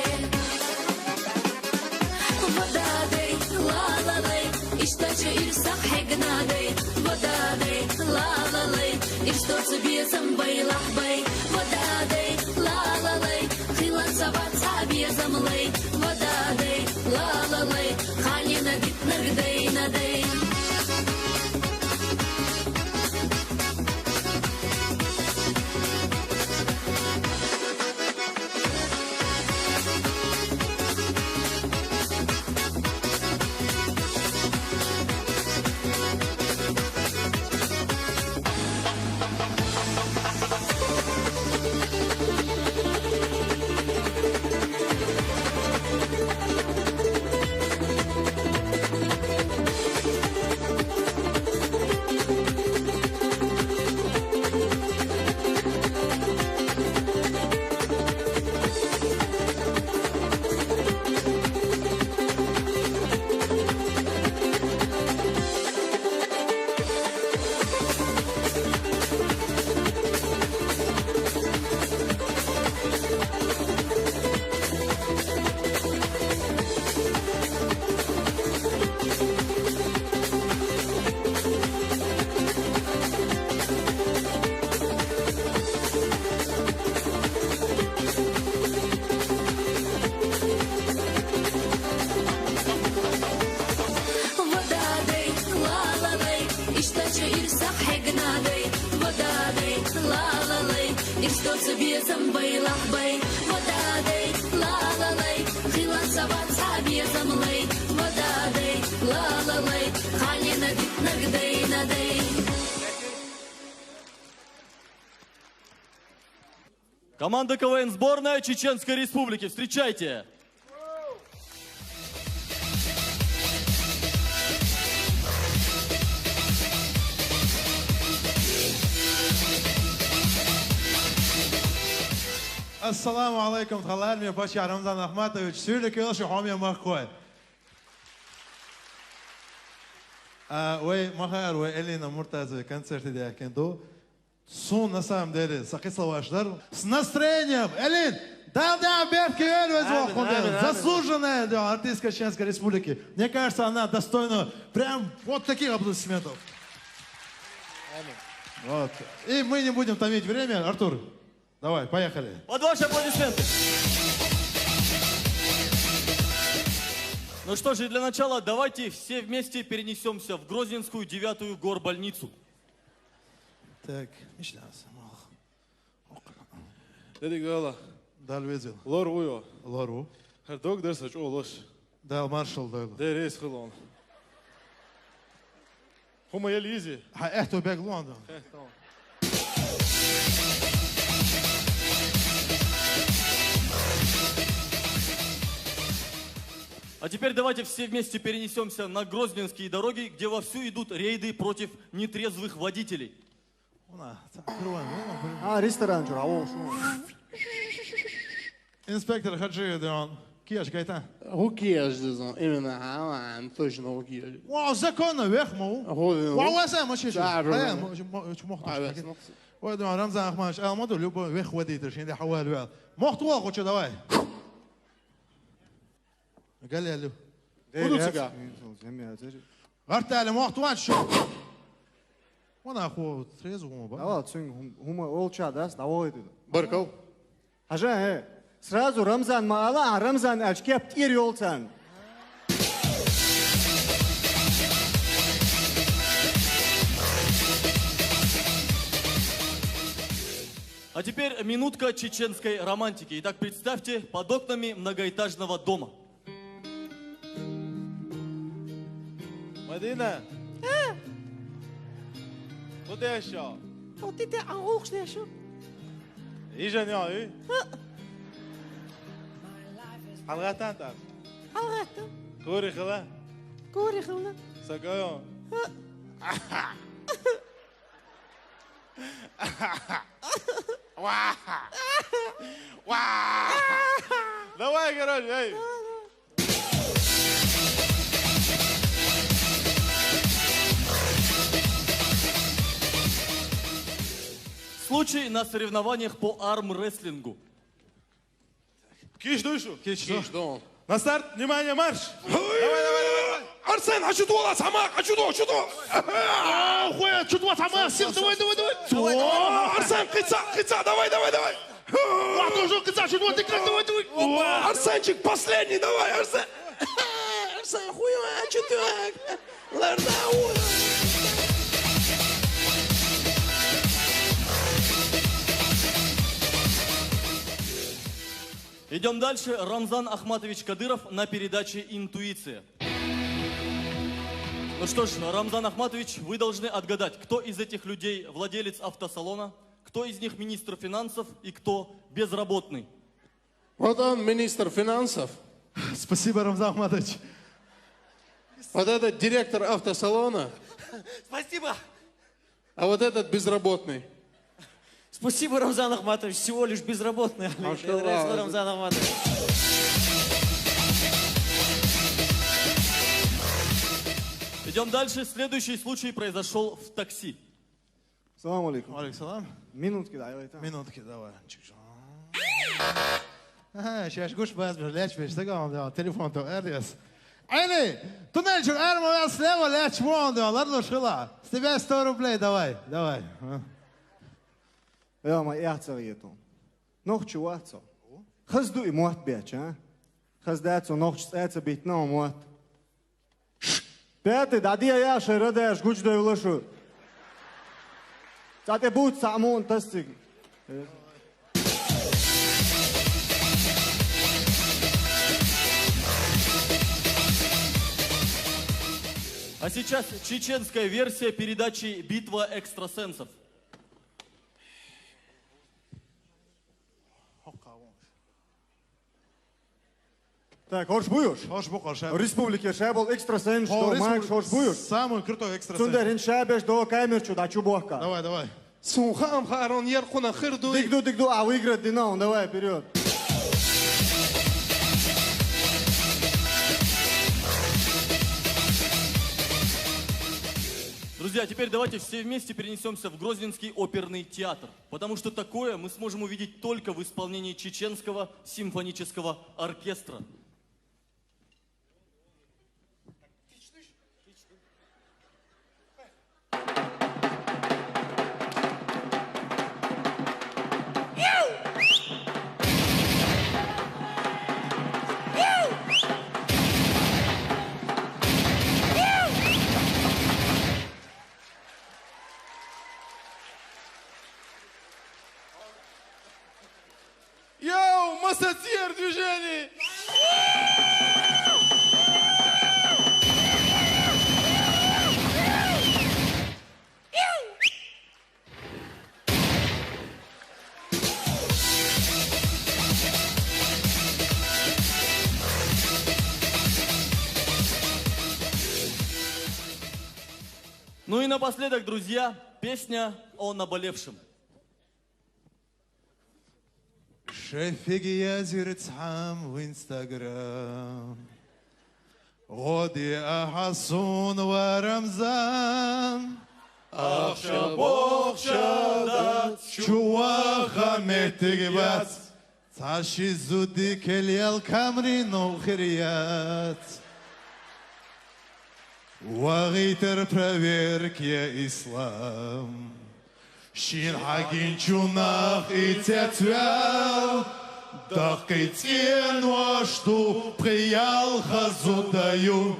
Водадей, ла-ла-лей, иштача ирсах хегнадей, водадей, ла-ла-лей, иштоца безам байлах бай, водадей, ла-ла-лей, хилан сабаца безам лей, водадей, ла-ла-лей, халина дит нагдей надей. Команда КВН сборная Чеченской Республики. Встречайте! Assalamu alaikum txalar, me başı Ramzan Ahmatoviç, sürü kıyıl şu hamiye mahkoy. Махар, Элина Муртазова концерты дякенду. Сон на самом деле, сакиславашдар. С настроением, Элин, да, бевки заслуженная артистка Чеченской Республики. Мне кажется, она достойна прям вот таких аплодисментов. Вот. И мы не будем томить время. Артур, давай, поехали. Под ваши аплодисменты. Ну что же, для начала давайте все вместе перенесемся в Грозненскую 9-ю горбольницу. Так, иş lazım. Dedik öyle. Dalvezil. Lor uyo. Loru. Her dog derse olur. Dal Marshall dal. Dereis kılon. Huma yelizi. Ha, ehto beg London. Tamam. А теперь давайте все вместе перенесемся на Грозненские дороги, где вовсю идут рейды против нетрезвых водителей. Инспектор Хаджи Деон, Кеш, Гайтан. Рукеш, дезон. Именно, точно рукеш. Вау, законно, вверх, мол. Вау, васа, мочи. Да, ой, да, Рамзан Ахматович, алмаду, любой, вверх водит, решение хавал, вверх. Мохтуа, хочу, давай. Галялю. Удуцика. Артали, мохтуа, что? Вон аху, трезу, ба. Давай, хума, олча, да, ставой. Баркал. Ажа, сразу Рамзан мала, а Рамзан очки птир елцан. А теперь минутка чеченской романтики. Итак, представьте, под окнами многоэтажного дома. Мадина. Куда еще? Вот это аух, что еще? Ижан я, и? Алгатан так. Алгатан. Кори хала. Кори хала. Сагайон. Давай, короче, эй. Случай на соревнованиях по армрестлингу. Киш душу. Киш, На старт, внимание, марш. Давай. Арсен, хочу туда, сама, хочу туда. Хуя, хочу туда, сама, сил, давай. Арсен, кица, давай. Вот уже кица, что ты как, давай. Арсенчик, последний, давай, Арсен. Арсен, хуя, что ты, ларда, Идем дальше. Рамзан Ахматович Кадыров на передаче «Интуиция». Ну что ж, Рамзан Ахматович, вы должны отгадать, кто из этих людей владелец автосалона, кто из них министр финансов и кто безработный. Вот он, министр финансов. Спасибо, Рамзан Ахматович. Вот этот директор автосалона. Спасибо. А вот этот безработный. Спасибо, Рамзан Ахматович, всего лишь безработный. Рамзан Ахматович. Идем дальше. Следующий случай произошел в такси. Салам алейкум. Алейкум. Минутки, давай. Минутки, давай. Ага, сейчас гуш возьмешь, лечишь, телефон-то, Эрдес. Айли, туннельчик, арма слева, лечь вон, ладно, шила. С тебя 100 рублей, давай. Ама яцарьето. Нохчу вацо. Хазду и муат бяч, а? Хаздацо нохч цаца бит на муат. Пятый, дадия яша рыдаешь, гуч да улашу. Цате будь самон тастиг. А сейчас чеченская версия передачи «Битва экстрасенсов». Так, хош буешь? Хош буешь. В республике шабал экстрасенс, что маг, хош буешь? Самый крутой экстрасенс. Сундарин шабеш до камерчу, да чубохка. Давай. Сухам харон яркуна хырду. Дигду, а выиграть Динамо, давай, вперед. Друзья, теперь давайте все вместе перенесемся в Грозненский оперный театр, потому что такое мы сможем увидеть только в исполнении чеченского симфонического оркестра. Йоу, массатьер движений! Ну и напоследок, друзья, песня о наболевшем. شفق يا زرت حام وانستغرام غودي أحصون ورمزان أخشى بوخشى دات شوا خمتك بات تعشي زودي كل الكامري نوخريات وغيتر проверك يا إسلام شين حقين شوناخ إتتوال دقيتين واشتو بريال خزودايو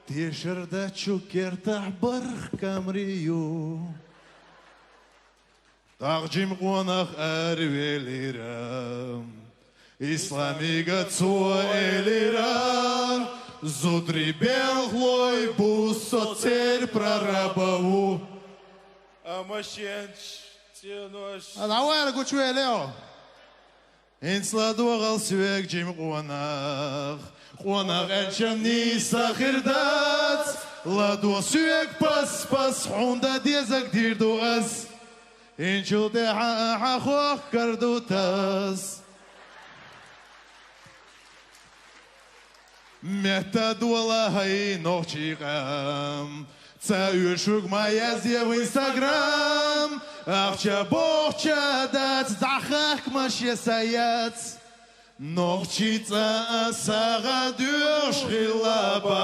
تيشردا تشوكر تحبرخ كامريو تغجم قوناخ أرويليرام إسلامي قدسو إليرام زودري белой бусо цель прорабову. давай, рагучу элео. Инсладу галсвек джим қуанақ. Қуанақ әлшамни сахирдат. Ладу сюек пас хунда дезак дирду аз. Инчул де хахуах карду таз. Мета дуала хай нохчиғам Цаюшук моя зе в инстаграм Ахча бохча дат Захах маше саяц Нохчица сага дюш хилабац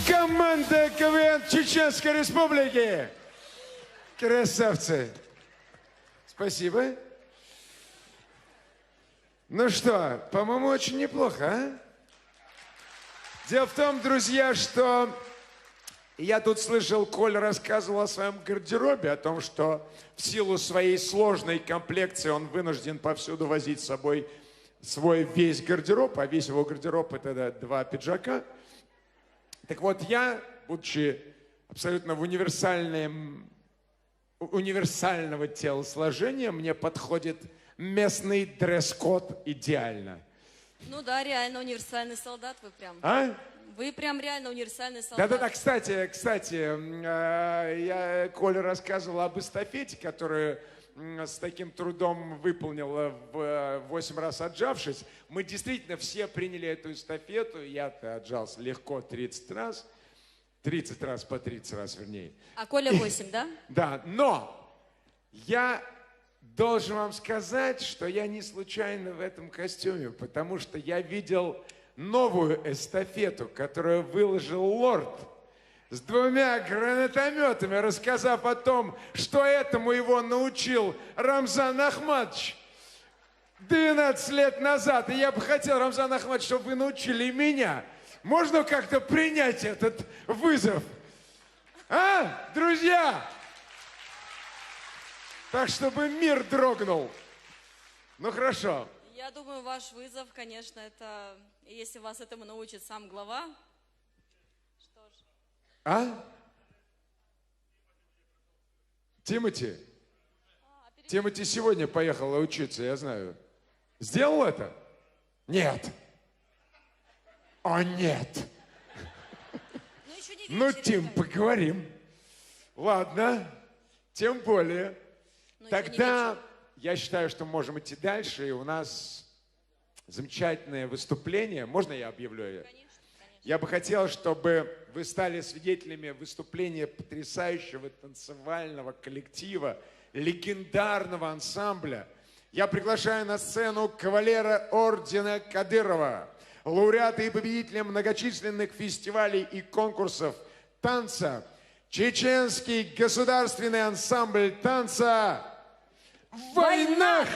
Команда КВН Чеченской Республики. Красавцы. Спасибо. Ну что, по-моему, очень неплохо, а? Дело в том, друзья, что я тут слышал, Коля рассказывал о своем гардеробе, о том, что в силу своей сложной комплекции он вынужден повсюду возить с собой свой весь гардероб, а весь его гардероб — это 2 пиджака. Так вот, я, будучи абсолютно универсального телосложения, мне подходит местный дресс-код идеально. Ну да, реально универсальный солдат вы прям. А? Вы прям реально универсальный солдат. Да-да-да, кстати, я Коля рассказывал об эстафете, которую с таким трудом выполнила в 8 раз отжавшись. Мы действительно все приняли эту эстафету, я-то отжался легко 30 раз. 30 раз по 30 раз, вернее. А Коля 8, да? Да, но я должен вам сказать, что я не случайно в этом костюме, потому что я видел новую эстафету, которую выложил Лорд с 2 гранатометами, рассказав о том, что этому его научил Рамзан Ахматович 12 лет назад. И я бы хотел, Рамзан Ахматович, чтобы вы научили меня. Можно как-то принять этот вызов? А, друзья? Так, чтобы мир дрогнул. Ну, хорошо. Я думаю, ваш вызов, конечно, это... Если вас этому научит сам глава, что ж... А? Тимати? Тимати сегодня поехала учиться, я знаю. Сделал это? Нет. О, нет. Ну, Тим, поговорим. Ладно, тем более. Тогда я считаю, что можем идти дальше, и у нас замечательное выступление. Можно я объявлю? Конечно. Я бы хотел, чтобы вы стали свидетелями выступления потрясающего танцевального коллектива, легендарного ансамбля. Я приглашаю на сцену кавалера ордена Кадырова, лауреата и победителя многочисленных фестивалей и конкурсов танца, Чеченский государственный ансамбль танца «В войнах».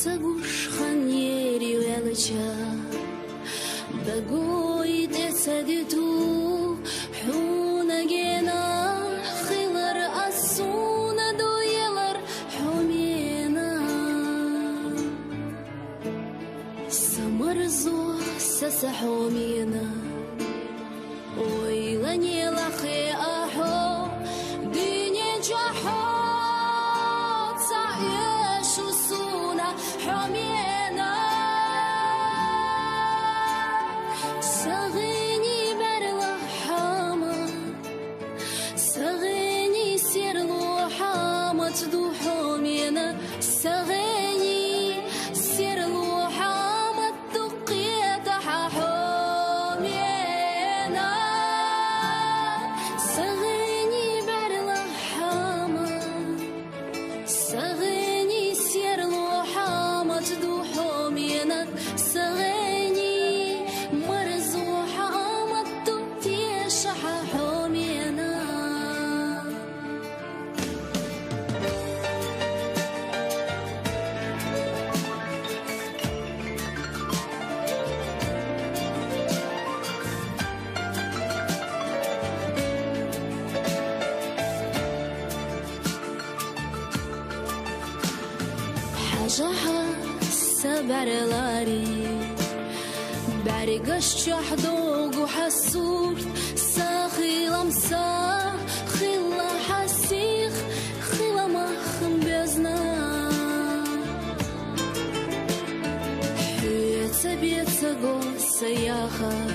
سگوشخان یری ولچا بگوی دستی تو حونگینا خیلر اسون دویلر حومینا سمرزو سسحومینا ویلنی لخی احو دینی جحو حمينا صغيني برلا حاما صغيني سيرلو حاما تدو حمينا صغيني سيرلو حاما تقيت حمينا صغيني برلا حاما صغيني سيرلو تدوحو مينك صغيني مرزوحة مدو تيشحة حومينا حاجة سبرلاري برقش حدوق وحسور ساخيلة مسا خيلة حسيخ خيلة مخم بيزنا حيوة بيتsa gosa yachar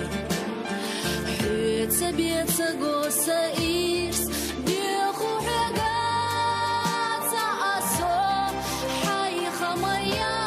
حيوة بيتsa gosa irs بيخو حاجات عصو حي خميا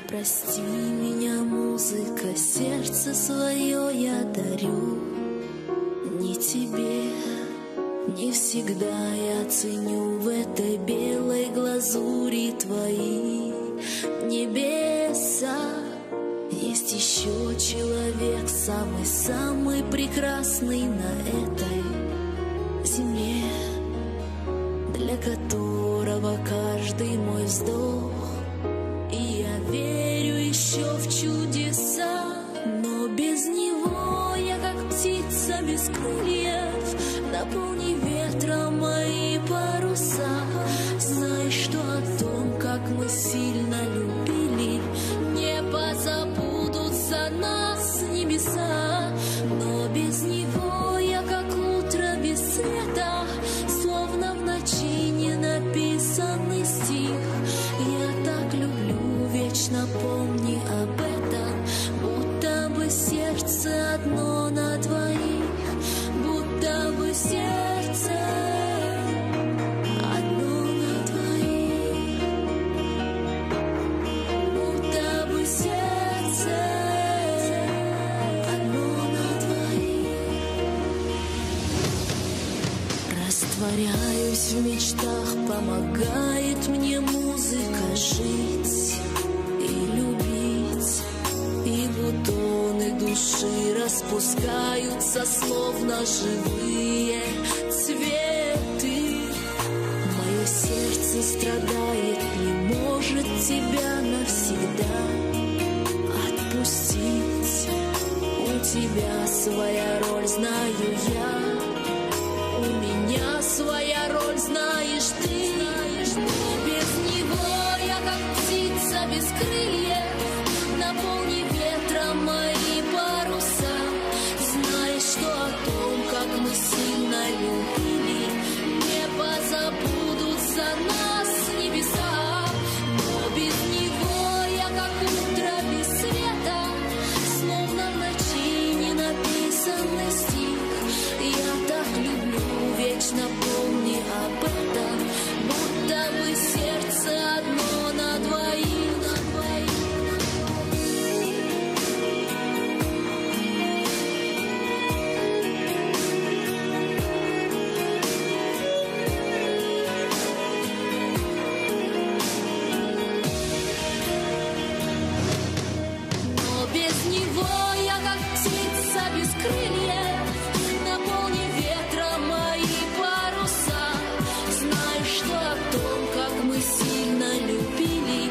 Прости меня, музыка, сердце свое я дарю. Не тебе, не всегда я ценю в этой белой глазури твои небеса. Есть еще человек, самый-самый прекрасный на этой земле, для которого каждый мой вздох. И я верю еще в чудеса, но без него я как птица без крыльев. Наполни ветром мои паруса. Знай, что о том, как мы сильно любили, не позабудутся нас небеса. Но без него я как утро без света, словно в ночи не написанный стих. Я так люблю, вечно помни об этом, будто бы сердце одно на двоих, будто бы сердце одно на двоих, будто бы сердце одно на двоих. Растворяюсь в мечтах, помогает мне музыка жить и любить, и бутоны души распускать. распускаются словно живые цветы. Мое сердце страдает, не может тебя навсегда отпустить. У тебя своя роль, знаю я, у меня своя роль, знаешь ты. Без него я как птица без крыльев, наполни ветром мои паруса. Знаешь, что о том, как мы сильно любили, не позабудутся нас небеса. Но без него я как утро без света, словно в ночи не написанный стих. Я так люблю, вечно помни об этом, будто бы сердце одно на двоих, на двоих. Но без него я как птица без крыльев, наполни ветром мои паруса. Знаешь, что о том, как мы сильно любили,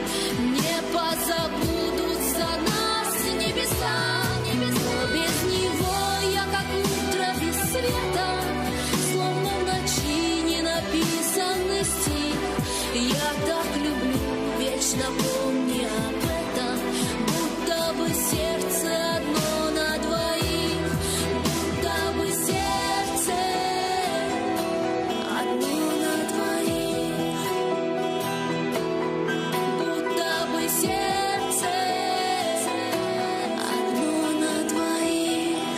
не позабудутся нас небеса. Но без него я как утро без света, словно в ночи не написанный стих. Я так люблю, вечно помни об этом, будто бы сердце одно на двоих, будто бы сердце одно на двоих, будто бы сердце одно на двоих.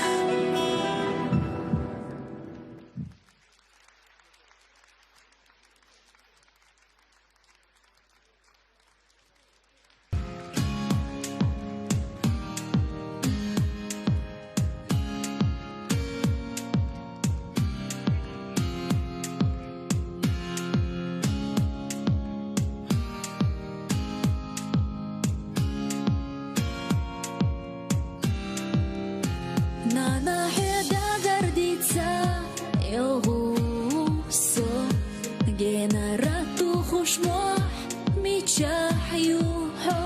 На нахеда гордится Илгусо, генерату хушмох мичах юхо,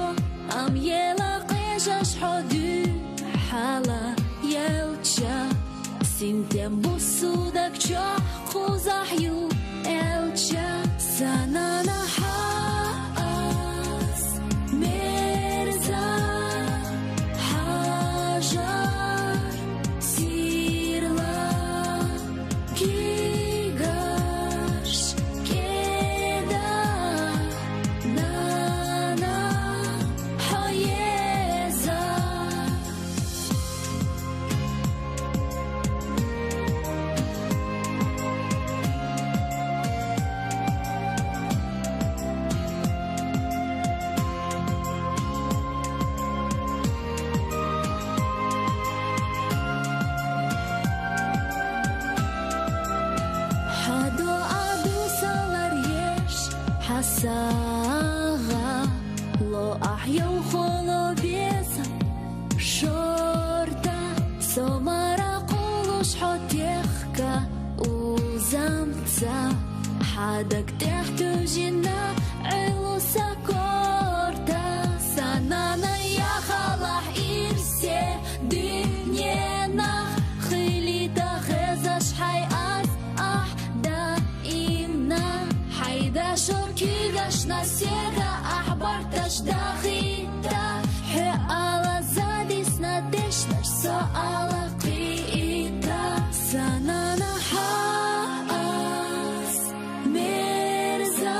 ам ела қежаш ходу хала елча, синтем бусудак чох хузах ю елча, санана хаас мерза хажар сирла кигаш кеда нана хаеза. Хадо аду салар еш хасага ло ахьяу холо беза шорта сомара кулуш хотехка узамца хадак техту жина элуса корта санана яхалах ирсе дыненах хилита хезаш хайаз ахда имна хайда шоркигаш насера ахбарташ дахита хе ала задис надешнаш соала қиита санана хаас мерза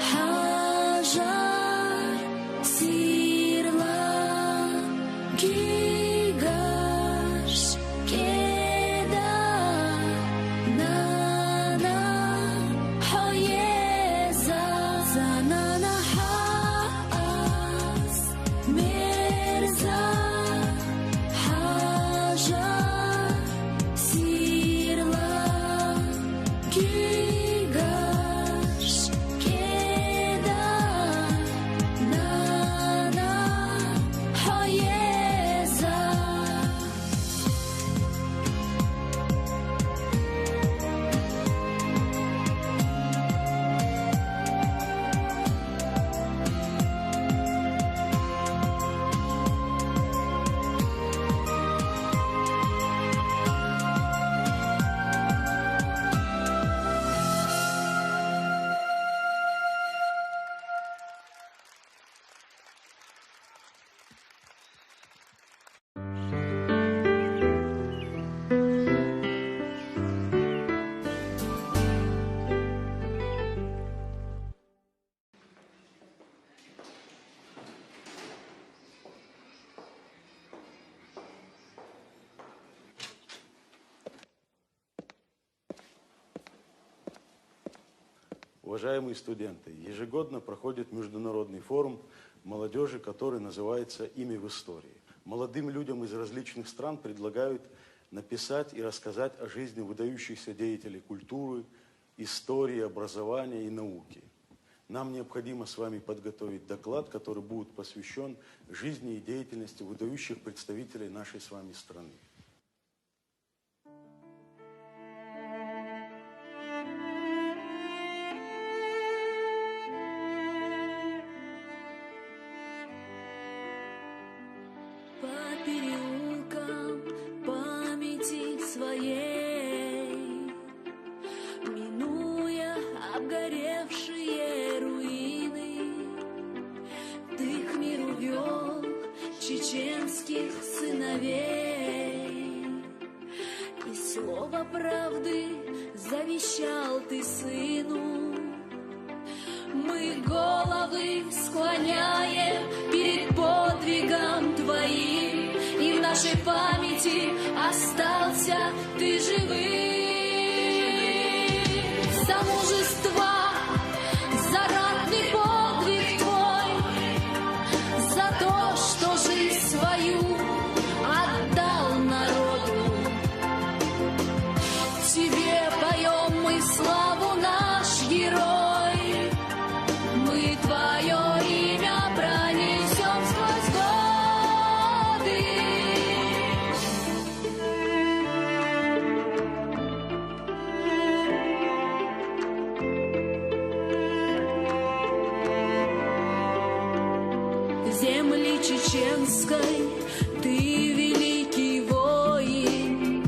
хажар сирла гигаш кеда нана хаеза санана хаас мерза хажар сирла гигаш кеда нана хаеза. Уважаемые студенты, ежегодно проходит международный форум молодежи, который называется «Имя в истории». Молодым людям из различных стран предлагают написать и рассказать о жизни выдающихся деятелей культуры, истории, образования и науки. Нам необходимо с вами подготовить доклад, который будет посвящен жизни и деятельности выдающих представителей нашей с вами страны. По переулкам памяти своей, минуя обгоревшие руины, ты к миру вел чеченских сыновей, и слово правды завещал ты сыну. Мы головы склоняем перед подвигом твоим, и в нашей памяти остался ты живым. За мужество, за ратный подвиг твой, за то, что жизнь свою отдал народу. Тебе поем мы славу, наш герой. Мы твое имя пронесем сквозь годы. Земли чеченской ты великий воин,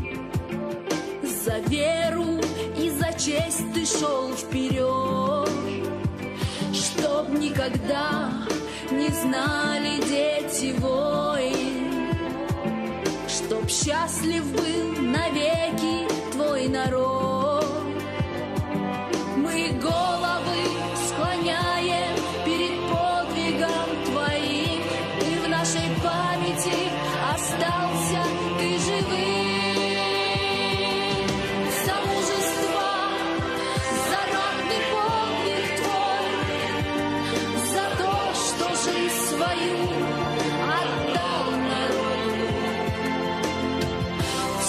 за веру и за честь ты шел вперед, чтоб никогда не знали дети войн, чтоб счастлив был навеки твой народ. Мы головы склоняем перед подвигом твоим, и в нашей памяти остался ты живым. За мужество, за ратный подвиг твой, за то, что жизнь свою отдал народу.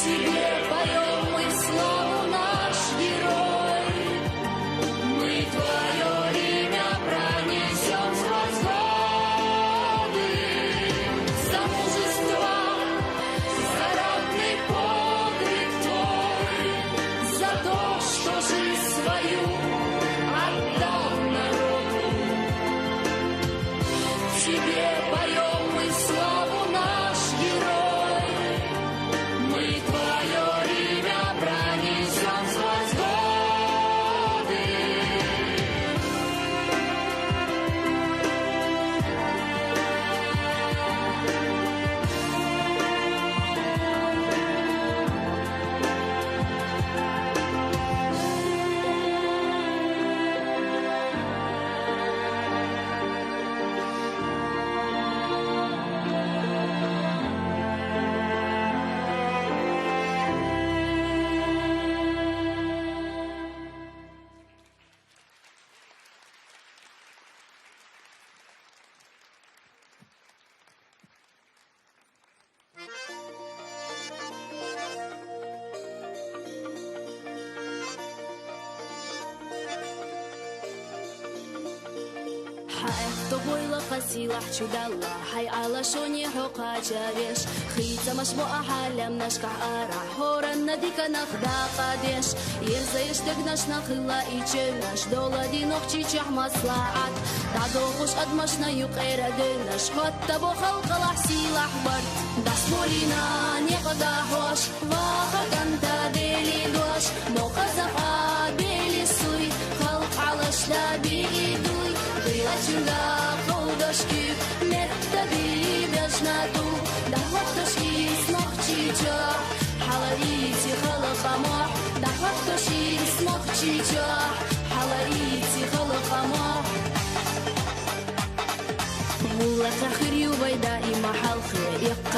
Тебе поем мы славу, наш герой. Мы твое имя пронесем сквозь годы. За мужество, за ратный подвиг твой, за то, что жизнь свою отдал народу. Тебе поем мы славу, наш герой. Мы твое имя пронесем сквозь годы. طبويلة قسيلة حشود الله حي على شوني حقا جابيش خيزة مشبوعة حالم نشكح أرع هورا نديك نخدا قاديش يرزيش تقنش نخلا إيشنش دولة دي نوخشي تشح مصلاعات دعدوخوش أدمشنا يقير دينش هوتا بو خلق الحسيلة حبرت داس مولينا نيقدا حوش واخا كنتا ديلي دوش موقع زفا ديلي سوي خلق على شلابي إيدوي Дилачунга колдошки метади бежнату дахватошки смохчичо халарити халахамо дахватошки смохчичо халарити халахамо Мулла хахирю байда и махалхи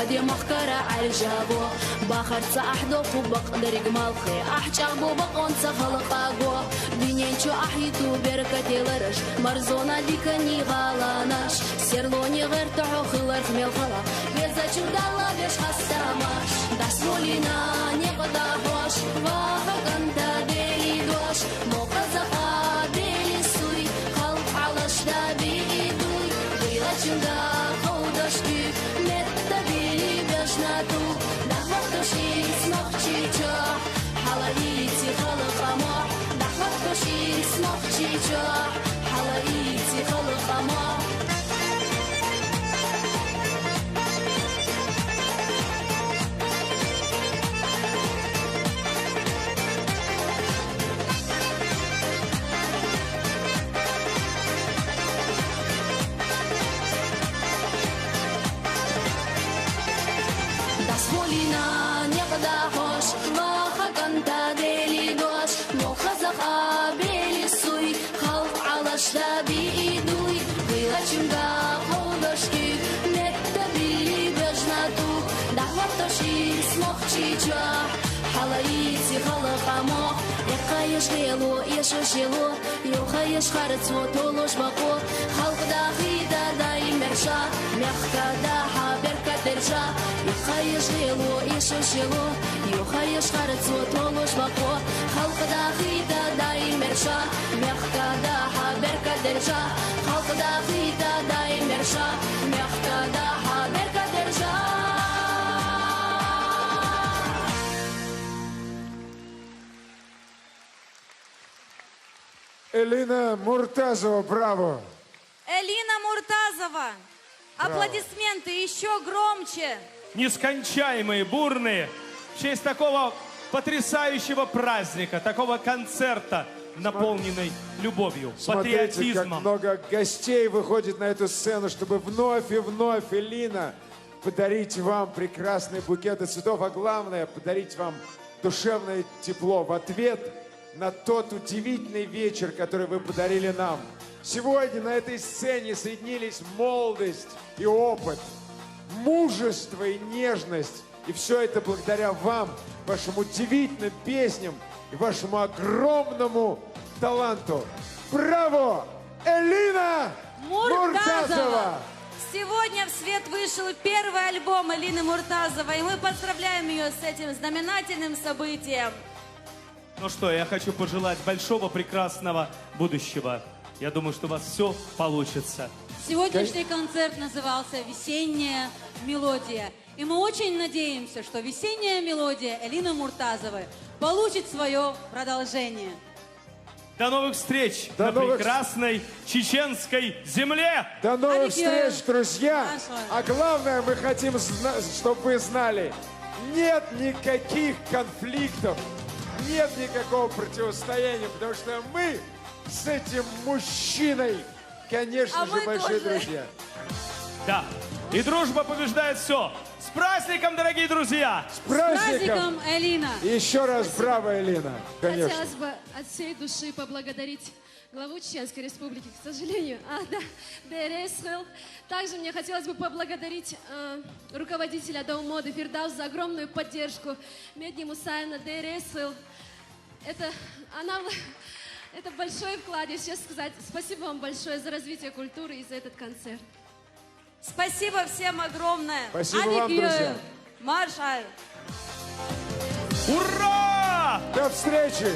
خدي مخكرة عالجابو بخر صاحدو بقدر جمالخي أحجابو بقون سخلق أقوى بينينشو أحيتو بركتي لرش مرزونا ليكني غالاناش سيرلوني غير تعو خلر خميل خلا بيزا чудала беш хастамаш дасмолина не подахош ваха канта дели дош мока заха дели суй халк алаш да бидуй была чуда ходашки метта бели беш нату дахватоши смохчича халалити халқама дахватоши смохчича халалити халқама Molina некогда хош, ваха канта дели дош, моха заха бели суй, халк алашта бидуй, была чунга ходашки, нетта били бежнату, дахватоши смохчича, халаити халахамо, якаеш хело, ешешело, йохаеш харцо, толош бако, халк дахита дай мерша, мягка даха берка держа, يخيش غيلو يشوشيلو يخيش خرطو طولوش بقو خلق داخيتا داي مرشا ميخكا داحا بركة درجا خلق داخيتا داي مرشا ميخكا داحا بركة درجا Элина Муртазова, браво! Элина Муртазова! Аплодисменты еще громче! Нескончаемые, бурные, в честь такого потрясающего праздника, такого концерта, наполненный любовью, Смотрите, патриотизмом. как много гостей выходит на эту сцену, чтобы вновь и вновь, Элина, подарить вам прекрасные букеты цветов, а главное, подарить вам душевное тепло в ответ на тот удивительный вечер, который вы подарили нам. Сегодня на этой сцене соединились молодость и опыт, мужество и нежность. И все это благодаря вам, вашим удивительным песням и вашему огромному таланту. Браво! Элина Муртазова! Сегодня в свет вышел первый альбом Элины Муртазовой, и мы поздравляем ее с этим знаменательным событием. Ну что, я хочу пожелать большого, прекрасного будущего. Я думаю, что у вас все получится. Сегодняшний концерт назывался «Весенняя мелодия». И мы очень надеемся, что «Весенняя мелодия» Элины Муртазовой получит свое продолжение. До новых встреч на прекрасной чеченской земле! До новых встреч, друзья! А главное, мы хотим, чтобы вы знали, нет никаких конфликтов, нет никакого противостояния, потому что мы с этим мужчиной, конечно же, большие друзья. Да, и дружба побеждает все. С праздником, дорогие друзья! С праздником, Элина! И еще раз браво, Элина! Конечно. Хотелось бы от всей души поблагодарить главу Чеченской Республики, к сожалению, ДРСХЛ. Также мне хотелось бы поблагодарить руководителя Дома моды Фирдаус за огромную поддержку. Медни Мусаевна, ДРСХЛ. Это большой вклад, я сейчас сказать. Спасибо вам большое за развитие культуры и за этот концерт. Спасибо всем огромное. Спасибо вам, друзья. Маршаль. Ура! До встречи!